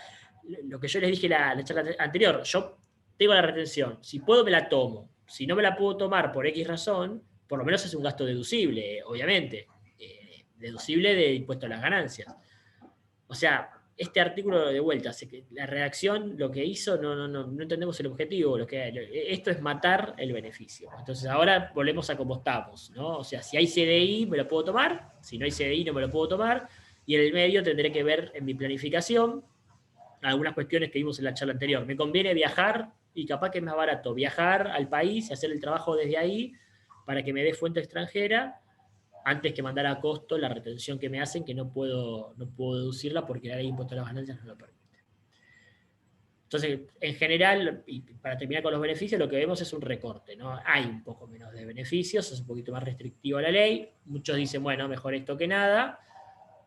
lo que yo les dije en la charla anterior, yo tengo la retención, si puedo me la tomo. Si no me la puedo tomar por X razón, por lo menos es un gasto deducible, obviamente. Deducible de impuesto a las ganancias. O sea, este artículo de vuelta, la redacción lo que hizo, no entendemos el objetivo. Esto es matar el beneficio. Entonces ahora volvemos a como estamos, ¿no? O sea, si hay CDI me lo puedo tomar, si no hay CDI no me lo puedo tomar, y en el medio tendré que ver en mi planificación algunas cuestiones que vimos en la charla anterior. ¿Me conviene viajar? Y capaz que es más barato viajar al país y hacer el trabajo desde ahí para que me dé fuente extranjera antes que mandar a costo la retención que me hacen, que no puedo deducirla porque la ley de impuesto a las ganancias no lo permite. Entonces, en general, y para terminar con los beneficios, lo que vemos es un recorte, ¿no? Hay un poco menos de beneficios, es un poquito más restrictiva la ley. Muchos dicen, bueno, mejor esto que nada.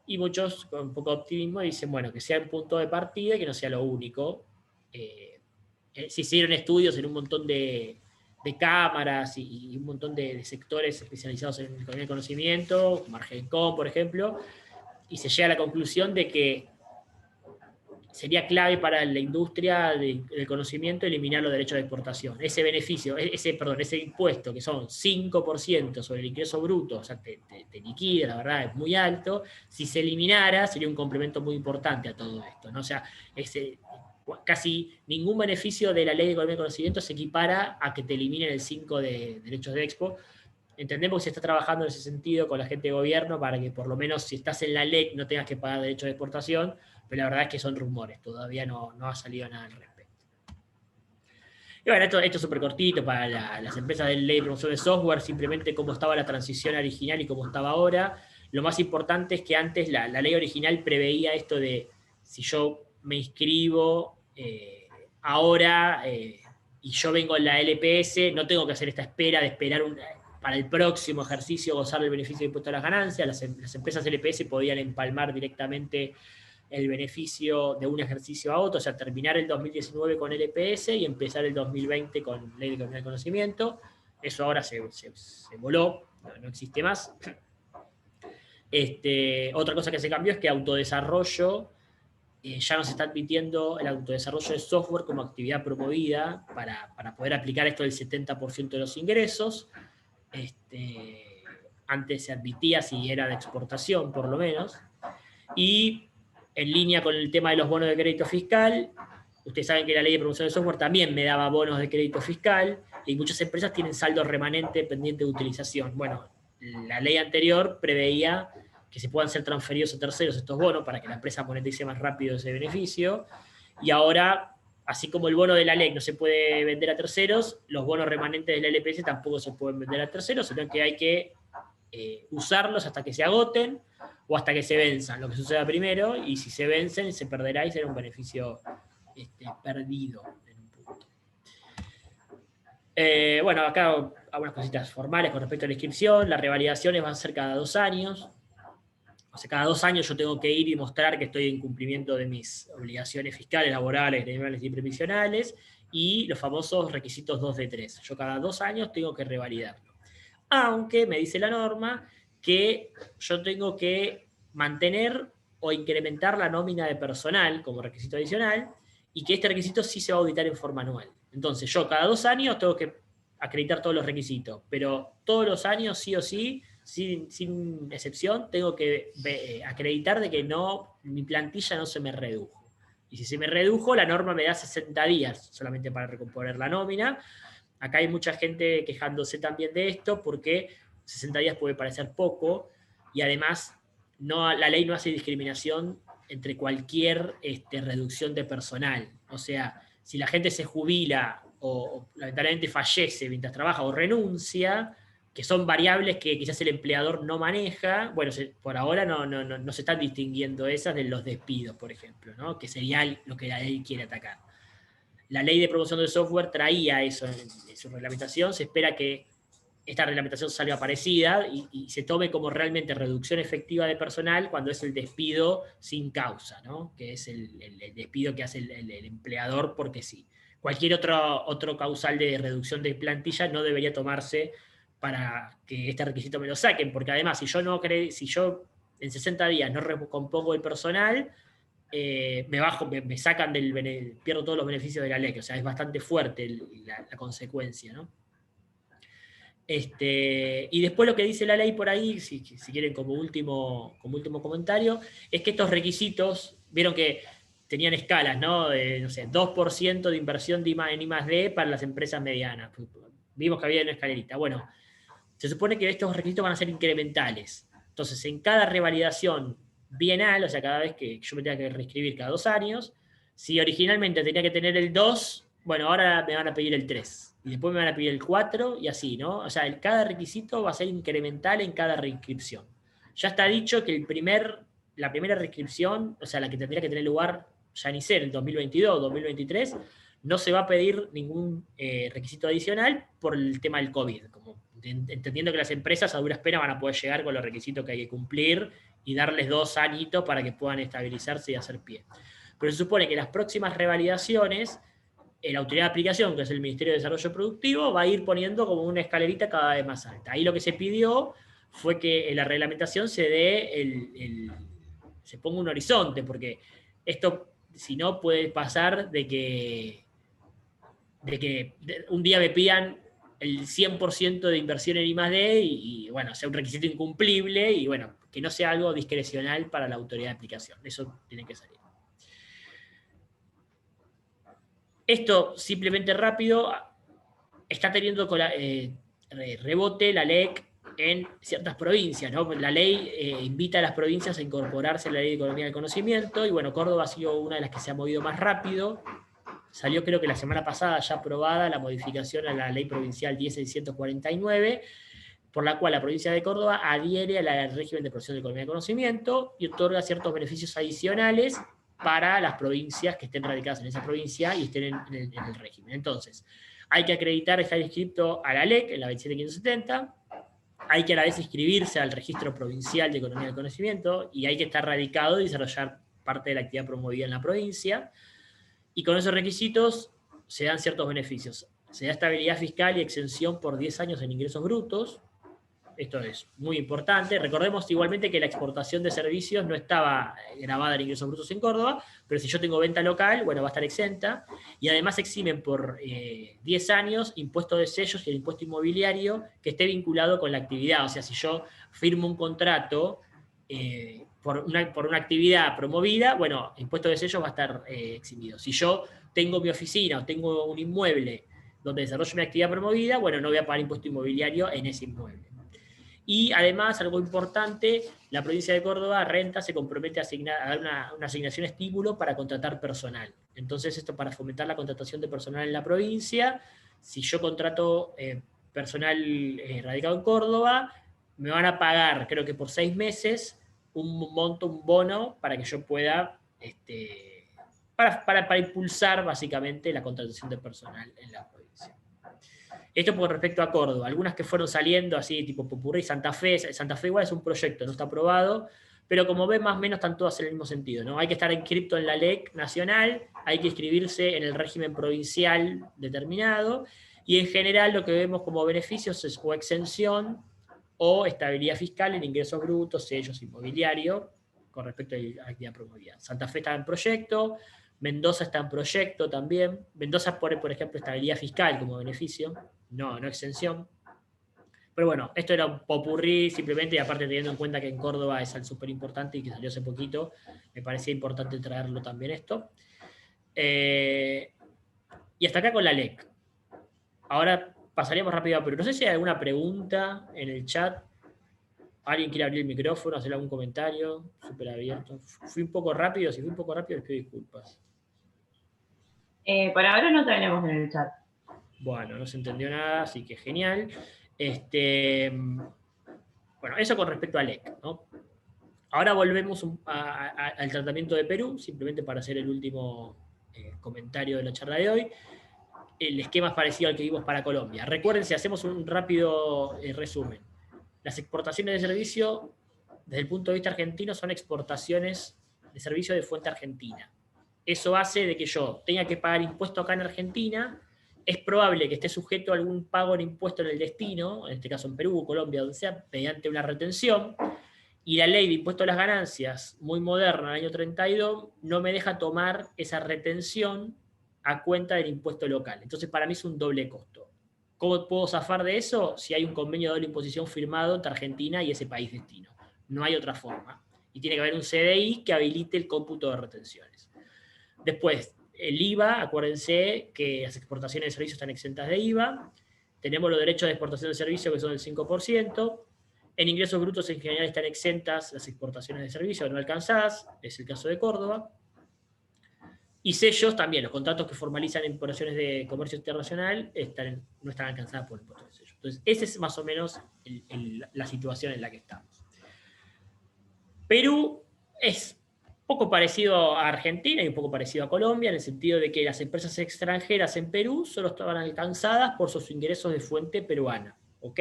Y muchos, con un poco de optimismo, dicen, bueno, que sea un punto de partida y que no sea lo único. Se hicieron estudios en un montón de de cámaras y un montón de sectores especializados en economía del conocimiento, como Argencom, por ejemplo, y se llega a la conclusión de que sería clave para la industria del conocimiento eliminar los derechos de exportación. Ese beneficio, ese impuesto, que son 5% sobre el ingreso bruto, o sea, te liquida, la verdad, es muy alto. Si se eliminara, sería un complemento muy importante a todo esto, ¿no? O sea, casi ningún beneficio de la ley de economía del conocimiento se equipara a que te eliminen el 5% de derechos de expo. Entendemos que se está trabajando en ese sentido con la gente de gobierno para que por lo menos si estás en la ley no tengas que pagar derechos de exportación, pero la verdad es que son rumores, todavía no ha salido nada al respecto. Y bueno, esto es súper cortito para las empresas de ley de promoción de software, simplemente cómo estaba la transición original y cómo estaba ahora. Lo más importante es que antes la ley original preveía esto de si yo me inscribo ahora y yo vengo en la LPS, no tengo que hacer esta espera de esperar para el próximo ejercicio gozar del beneficio de impuesto a las ganancias. Las empresas LPS podían empalmar directamente el beneficio de un ejercicio a otro, o sea, terminar el 2019 con LPS y empezar el 2020 con Ley de Economía del Conocimiento. Eso ahora se voló, no existe más. Otra cosa que se cambió es que autodesarrollo, ya no se está admitiendo el autodesarrollo de software como actividad promovida para poder aplicar esto del 70% de los ingresos. Antes se admitía si era de exportación, por lo menos. Y en línea con el tema de los bonos de crédito fiscal, ustedes saben que la ley de promoción de software también me daba bonos de crédito fiscal, y muchas empresas tienen saldo remanente pendiente de utilización. Bueno, la ley anterior preveía que se puedan ser transferidos a terceros estos bonos para que la empresa monetice más rápido ese beneficio, y ahora, así como el bono de la ley no se puede vender a terceros, los bonos remanentes de la LPS tampoco se pueden vender a terceros, sino que hay que usarlos hasta que se agoten o hasta que se venzan, lo que suceda primero, y si se vencen se perderá y será un beneficio perdido en un punto. Bueno, acá algunas cositas formales con respecto a la inscripción. Las revalidaciones van a ser cada 2 años. O sea, cada 2 años yo tengo que ir y mostrar que estoy en cumplimiento de mis obligaciones fiscales, laborales, gremiales y previsionales, y los famosos requisitos 2 de 3. Yo cada 2 años tengo que revalidarlo. Aunque me dice la norma que yo tengo que mantener o incrementar la nómina de personal como requisito adicional, y que este requisito sí se va a auditar en forma anual. Entonces yo cada 2 años tengo que acreditar todos los requisitos, pero todos los años sí o sí, sin excepción, tengo que acreditar de que mi plantilla no se me redujo. Y si se me redujo, la norma me da 60 días solamente para recomponer la nómina. Acá hay mucha gente quejándose también de esto porque 60 días puede parecer poco, y además la ley no hace discriminación entre cualquier reducción de personal. O sea, si la gente se jubila o lamentablemente fallece mientras trabaja o renuncia, que son variables que quizás el empleador no maneja, bueno, por ahora no se están distinguiendo esas de los despidos, por ejemplo, ¿no? Que sería lo que la ley quiere atacar. La ley de promoción del software traía eso en su reglamentación. Se espera que esta reglamentación salga parecida y se tome como realmente reducción efectiva de personal cuando es el despido sin causa, ¿no? Que es el despido que hace el empleador porque sí. Cualquier otro causal de reducción de plantilla no debería tomarse para que este requisito me lo saquen, porque además si yo en 60 días no recompongo el personal, me sacan pierdo todos los beneficios de la ley, o sea, es bastante fuerte la consecuencia, ¿no? Y después lo que dice la ley por ahí, si quieren como último comentario, es que estos requisitos, vieron que tenían escalas, ¿no? No sé, 2% de inversión en I+D para las empresas medianas. Vimos que había una escalerita. Bueno, se supone que estos requisitos van a ser incrementales. Entonces, en cada revalidación bienal, o sea, cada vez que yo me tenga que reescribir cada 2 años, si originalmente tenía que tener el 2, bueno, ahora me van a pedir el 3. Y después me van a pedir el 4 y así, ¿no? O sea, cada requisito va a ser incremental en cada reinscripción. Ya está dicho que la primera reinscripción, o sea, la que tendría que tener lugar, ya ni sé, en el 2022 o 2023, no se va a pedir ningún requisito adicional por el tema del COVID, como entendiendo que las empresas a duras penas van a poder llegar con los requisitos que hay que cumplir y darles 2 añitos para que puedan estabilizarse y hacer pie. Pero se supone que las próximas revalidaciones la autoridad de aplicación, que es el Ministerio de Desarrollo Productivo, va a ir poniendo como una escalerita cada vez más alta. Ahí lo que se pidió fue que en la reglamentación se dé se ponga un horizonte, porque esto, si no, puede pasar de que un día me pidan el 100% de inversión en I+D y, bueno, sea un requisito incumplible y, bueno, que no sea algo discrecional para la autoridad de aplicación. Eso tiene que salir. Esto, simplemente rápido, está teniendo rebote la LEC en ciertas provincias, ¿no? La ley invita a las provincias a incorporarse a la Ley de Economía del Conocimiento, y bueno, Córdoba ha sido una de las que se ha movido más rápido. Salió, creo que la semana pasada ya aprobada la modificación a la Ley Provincial 10.649, por la cual la provincia de Córdoba adhiere al régimen de profesión de economía del conocimiento y otorga ciertos beneficios adicionales para las provincias que estén radicadas en esa provincia y estén en el régimen. Entonces, hay que acreditar, estar inscrito a la LEC, en la 27570, hay que a la vez inscribirse al Registro Provincial de Economía del Conocimiento, y hay que estar radicado y desarrollar parte de la actividad promovida en la provincia. Y con esos requisitos se dan ciertos beneficios. Se da estabilidad fiscal y exención por 10 años en ingresos brutos. Esto es muy importante. Recordemos igualmente que la exportación de servicios no estaba grabada en ingresos brutos en Córdoba, pero si yo tengo venta local, bueno, va a estar exenta. Y además eximen por 10 años impuesto de sellos y el impuesto inmobiliario que esté vinculado con la actividad. O sea, si yo firmo un contrato por una actividad promovida, bueno, impuesto de sellos va a estar eximido. Si yo tengo mi oficina o tengo un inmueble donde desarrollo mi actividad promovida, bueno, no voy a pagar impuesto inmobiliario en ese inmueble. Y además, algo importante, la provincia de Córdoba, Renta, se compromete a dar una asignación estímulo para contratar personal. Entonces, esto para fomentar la contratación de personal en la provincia. Si yo contrato personal radicado en Córdoba, me van a pagar, creo que por 6 meses, un monto, un bono, para que yo pueda, para impulsar básicamente la contratación de personal en la provincia. Esto con respecto a Córdoba. Algunas que fueron saliendo así, tipo Popurrí, Santa Fe. Santa Fe igual es un proyecto, no está aprobado, pero como ven, más o menos están todas en el mismo sentido, ¿no? Hay que estar inscrito en la LEC nacional, hay que inscribirse en el régimen provincial determinado, y en general lo que vemos como beneficios es o exención o estabilidad fiscal en ingresos brutos, sellos inmobiliarios, con respecto a la actividad promovida. Santa Fe está en proyecto, Mendoza está en proyecto también. Mendoza pone, por ejemplo, estabilidad fiscal como beneficio, no exención. Pero bueno, esto era un popurrí simplemente, y aparte teniendo en cuenta que en Córdoba es algo súper importante y que salió hace poquito, me parecía importante traerlo también esto. Y hasta acá con la LEC. Ahora pasaríamos rápido a Perú. No sé si hay alguna pregunta en el chat. ¿Alguien quiere abrir el micrófono, hacer algún comentario? Súper abierto. Fui un poco rápido, si fui un poco rápido les pido disculpas. Por ahora no tenemos en el chat. Bueno, no se entendió nada, así que genial. Bueno, eso con respecto a LEC, ¿no? Ahora volvemos al tratamiento de Perú, simplemente para hacer el último comentario de la charla de hoy. El esquema es parecido al que vimos para Colombia. Recuerden, si hacemos un rápido resumen, las exportaciones de servicio, desde el punto de vista argentino, son exportaciones de servicio de fuente argentina. Eso hace de que yo tenga que pagar impuesto acá en Argentina. Es probable que esté sujeto a algún pago en impuesto en el destino, en este caso en Perú, Colombia, donde sea, mediante una retención. Y la ley de impuesto a las ganancias, muy moderna, del año 32, no me deja tomar esa retención a cuenta del impuesto local. Entonces, para mí es un doble costo. ¿Cómo puedo zafar de eso? Si hay un convenio de doble imposición firmado entre Argentina y ese país destino. No hay otra forma. Y tiene que haber un CDI que habilite el cómputo de retenciones. Después, el IVA, acuérdense que las exportaciones de servicios están exentas de IVA. Tenemos los derechos de exportación de servicios que son del 5%. En ingresos brutos en general están exentas las exportaciones de servicios no alcanzadas, es el caso de Córdoba. Y sellos también, los contratos que formalizan en operaciones de comercio internacional no están alcanzadas por el impuesto de sellos. Entonces, esa es más o menos la situación en la que estamos. Perú es poco parecido a Argentina y un poco parecido a Colombia, en el sentido de que las empresas extranjeras en Perú solo estaban alcanzadas por sus ingresos de fuente peruana. ¿Ok?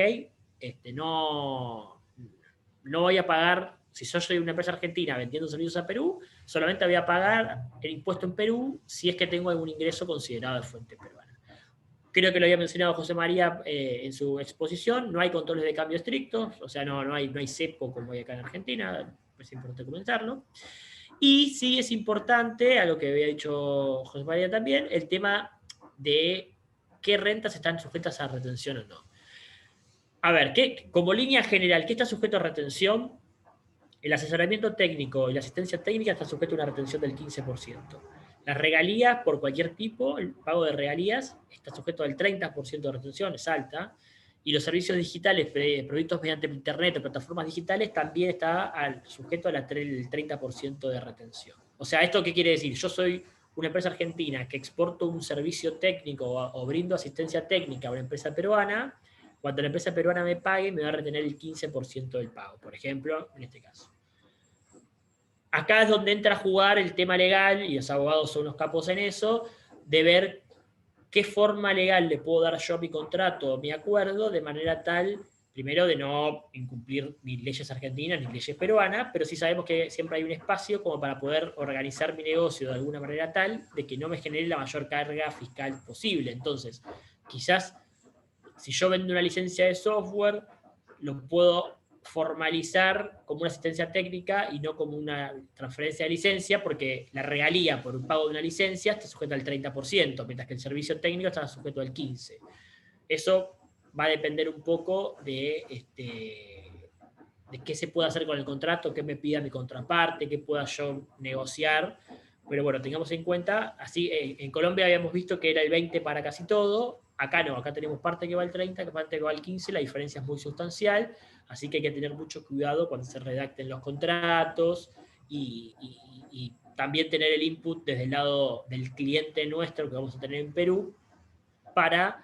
No voy a pagar Si yo soy una empresa argentina vendiendo servicios a Perú, solamente voy a pagar el impuesto en Perú si es que tengo algún ingreso considerado de fuente peruana. Creo que lo había mencionado José María en su exposición, no hay controles de cambio estrictos, o sea, no hay cepo como hay acá en Argentina, es importante comentarlo. Y sí es importante, a lo que había dicho José María también, el tema de qué rentas están sujetas a retención o no. A ver, como línea general, ¿qué está sujeto a retención? El asesoramiento técnico y la asistencia técnica está sujeto a una retención del 15%. Las regalías, por cualquier tipo, el pago de regalías está sujeto al 30% de retención, es alta. Y los servicios digitales provistos mediante Internet o plataformas digitales también está sujeto al 30% de retención. O sea, ¿esto qué quiere decir? Yo soy una empresa argentina que exporto un servicio técnico o brindo asistencia técnica a una empresa peruana. Cuando la empresa peruana me pague, me va a retener el 15% del pago, por ejemplo, en este caso. Acá es donde entra a jugar el tema legal, y los abogados son unos capos en eso, de ver qué forma legal le puedo dar yo a mi contrato o mi acuerdo, de manera tal, primero, de no incumplir ni leyes argentinas ni leyes peruanas, pero sí sabemos que siempre hay un espacio como para poder organizar mi negocio de alguna manera tal, de que no me genere la mayor carga fiscal posible. Entonces, quizás, si yo vendo una licencia de software, lo puedo formalizar como una asistencia técnica y no como una transferencia de licencia, porque la regalía por un pago de una licencia está sujeta al 30%, mientras que el servicio técnico está sujeto al 15%. Eso va a depender un poco de qué se puede hacer con el contrato, qué me pida mi contraparte, qué pueda yo negociar. Pero bueno, tengamos en cuenta, así en Colombia habíamos visto que era el 20 para casi todo, acá no, acá tenemos parte que va al 30, parte que va al 15, la diferencia es muy sustancial, así que hay que tener mucho cuidado cuando se redacten los contratos y también tener el input desde el lado del cliente nuestro que vamos a tener en Perú para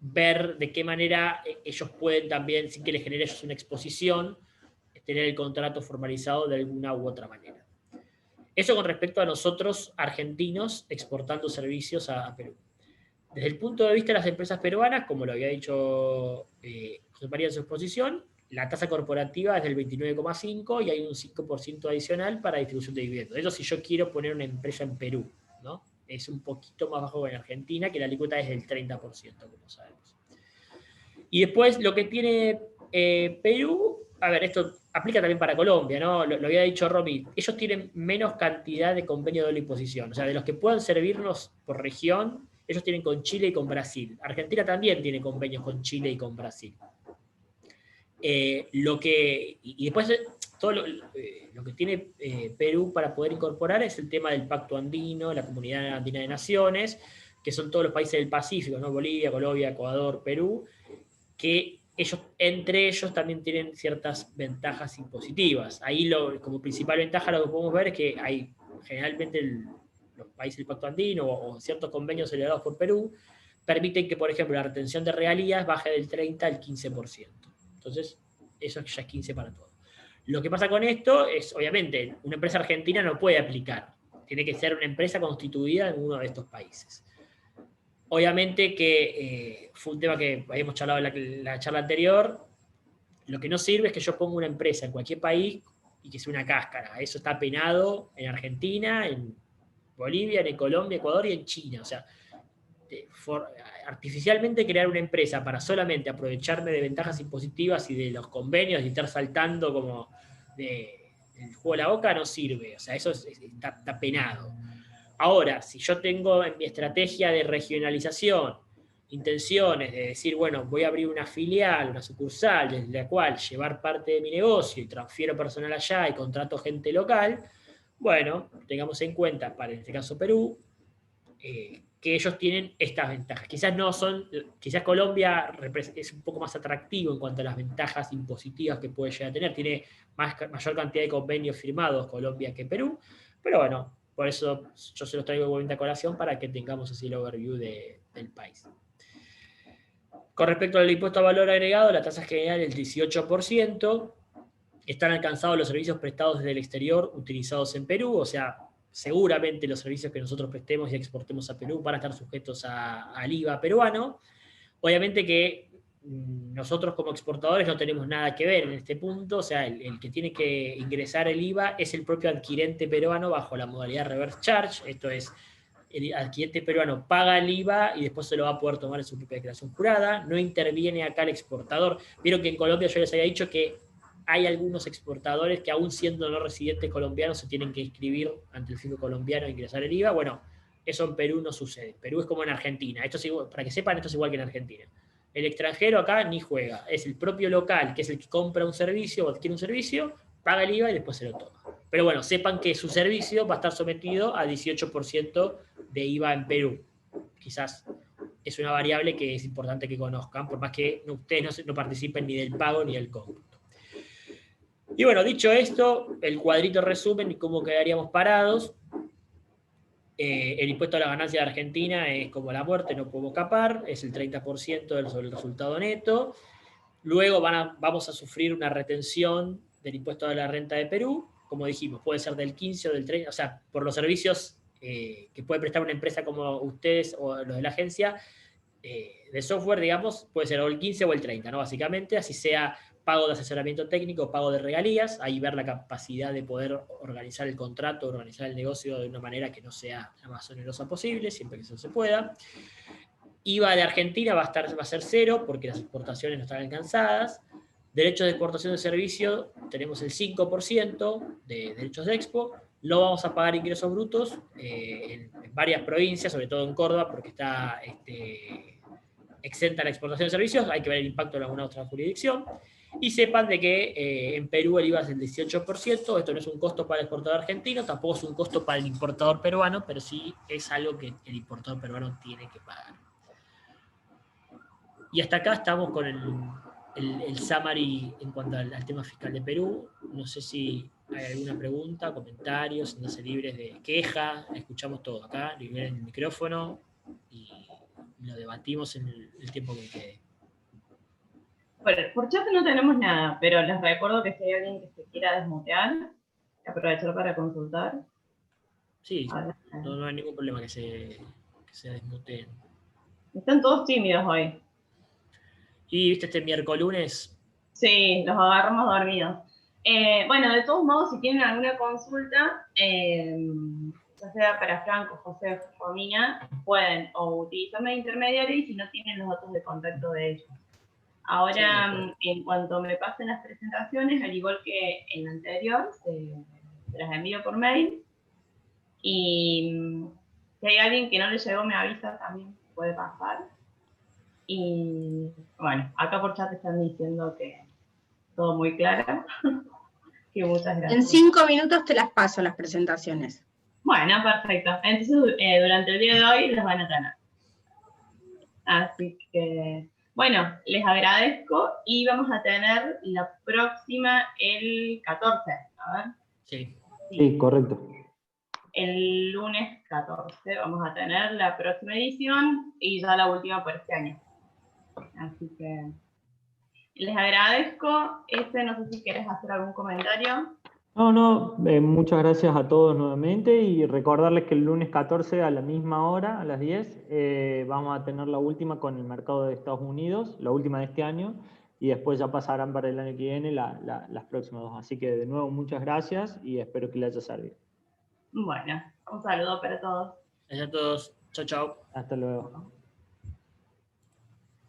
ver de qué manera ellos pueden también, sin que les genere ellos una exposición, tener el contrato formalizado de alguna u otra manera. Eso con respecto a nosotros, argentinos, exportando servicios a Perú. Desde el punto de vista de las empresas peruanas, como lo había dicho José María en su exposición, la tasa corporativa es del 29,5% y hay un 5% adicional para distribución de dividendos. Eso si yo quiero poner una empresa en Perú, ¿no? Es un poquito más bajo que en Argentina, que la alícuota es del 30%, como sabemos. Y después lo que tiene Perú, a ver, esto aplica también para Colombia, ¿no? Lo había dicho Romy, ellos tienen menos cantidad de convenios de doble imposición. O sea, de los que puedan servirnos por región, ellos tienen con Chile y con Brasil. Argentina también tiene convenios con Chile y con Brasil. Y después todo lo que tiene Perú para poder incorporar es el tema del Pacto Andino, la Comunidad Andina de Naciones, que son todos los países del Pacífico, ¿no? Bolivia, Colombia, Ecuador, Perú, que entre ellos también tienen ciertas ventajas impositivas. Ahí como principal ventaja lo que podemos ver es que hay generalmente los países del Pacto Andino o ciertos convenios celebrados por Perú permiten que, por ejemplo, la retención de regalías baje del 30 al 15%. Entonces, eso ya es 15 para todo. Lo que pasa con esto es, obviamente, una empresa argentina no puede aplicar. Tiene que ser una empresa constituida en uno de estos países. Obviamente que fue un tema que habíamos charlado en la charla anterior. Lo que no sirve es que yo ponga una empresa en cualquier país y que sea una cáscara. Eso está penado en Argentina, en Bolivia, en Colombia, Ecuador y en China. O sea, artificialmente crear una empresa para solamente aprovecharme de ventajas impositivas y de los convenios y estar saltando como el juego de la boca no sirve. O sea, eso está penado. Ahora, si yo tengo en mi estrategia de regionalización intenciones de decir, bueno, voy a abrir una filial, una sucursal, desde la cual llevar parte de mi negocio y transfiero personal allá y contrato gente local, bueno, tengamos en cuenta, para en este caso Perú, que ellos tienen estas ventajas. Quizás Colombia es un poco más atractivo en cuanto a las ventajas impositivas que puede llegar a tener. Tiene mayor cantidad de convenios firmados Colombia que Perú, pero bueno, por eso yo se los traigo de colación para que tengamos así el overview del país. Con respecto al impuesto a valor agregado, la tasa general es del 18%. Están alcanzados los servicios prestados desde el exterior utilizados en Perú, o sea, seguramente los servicios que nosotros prestemos y exportemos a Perú van a estar sujetos al IVA peruano. Obviamente que nosotros como exportadores no tenemos nada que ver en este punto, o sea, el que tiene que ingresar el IVA es el propio adquirente peruano bajo la modalidad reverse charge, esto es, el adquirente peruano paga el IVA y después se lo va a poder tomar en su propia declaración jurada, no interviene acá el exportador. Vieron que en Colombia yo les había dicho que hay algunos exportadores que aún siendo no residentes colombianos se tienen que inscribir ante el fisco colombiano e ingresar el IVA. Bueno, eso en Perú no sucede. Perú es como en Argentina. Esto es igual, para que sepan, esto es igual que en Argentina. El extranjero acá ni juega. Es el propio local, que es el que compra un servicio o adquiere un servicio, paga el IVA y después se lo toma. Pero bueno, sepan que su servicio va a estar sometido a 18% de IVA en Perú. Quizás es una variable que es importante que conozcan, por más que ustedes no participen ni del pago ni del cómputo. Y bueno, dicho esto, el cuadrito resumen y cómo quedaríamos parados. El impuesto a la ganancia de Argentina es como la muerte, no podemos escapar, es el 30% sobre el resultado neto. Luego vamos a sufrir una retención del impuesto a la renta de Perú, como dijimos, puede ser del 15 o del 30, o sea, por los servicios que puede prestar una empresa como ustedes o los de la agencia de software, digamos, puede ser o el 15 o el 30, ¿no? Básicamente, así sea pago de asesoramiento técnico, pago de regalías, ahí ver la capacidad de poder organizar el contrato, organizar el negocio de una manera que no sea la más onerosa posible, siempre que eso se pueda. IVA de Argentina va a ser cero porque las exportaciones no están alcanzadas. Derechos de exportación de servicio, tenemos el 5% de derechos de expo. No vamos a pagar ingresos brutos en varias provincias, sobre todo en Córdoba, porque está exenta la exportación de servicios. Hay que ver el impacto en alguna otra jurisdicción. Y sepan de que en Perú el IVA es del 18%, esto no es un costo para el exportador argentino, tampoco es un costo para el importador peruano, pero sí es algo que el importador peruano tiene que pagar. Y hasta acá estamos con el summary en cuanto al tema fiscal de Perú. No sé si hay alguna pregunta, comentarios, siéntanse libres de queja, escuchamos todo acá, liberen el micrófono y lo debatimos en el tiempo que quede. Bueno, por chat no tenemos nada, pero les recuerdo que si hay alguien que se quiera desmutear, aprovechar para consultar. Sí, no hay ningún problema que se desmuteen. Están todos tímidos hoy. ¿Y viste este miércoles? Sí, los agarramos dormidos. Bueno, de todos modos, si tienen alguna consulta, ya sea para Franco, José o Romina, pueden o utilizarme de intermediario y si no tienen los datos de contacto de ellos. Ahora, sí, en cuanto me pasen las presentaciones, al igual que en la anterior, se las envío por mail. Y si hay alguien que no le llegó, me avisa, también puede pasar. Y bueno, acá por chat están diciendo que todo muy claro. Que muchas gracias. En 5 minutos te las paso las presentaciones. Bueno, perfecto. Entonces, durante el día de hoy las van a tener. Así que, bueno, les agradezco y vamos a tener la próxima el 14. A ver. Sí, correcto. El lunes 14 vamos a tener la próxima edición y ya la última por este año. Así que les agradezco. No sé si quieres hacer algún comentario. No, muchas gracias a todos nuevamente y recordarles que el lunes 14 a la misma hora, a las 10, vamos a tener la última con el mercado de Estados Unidos, la última de este año, y después ya pasarán para el año que viene las próximas dos. Así que de nuevo muchas gracias y espero que les haya servido. Bueno, un saludo para todos. Gracias a todos. Chao, chao. Hasta luego.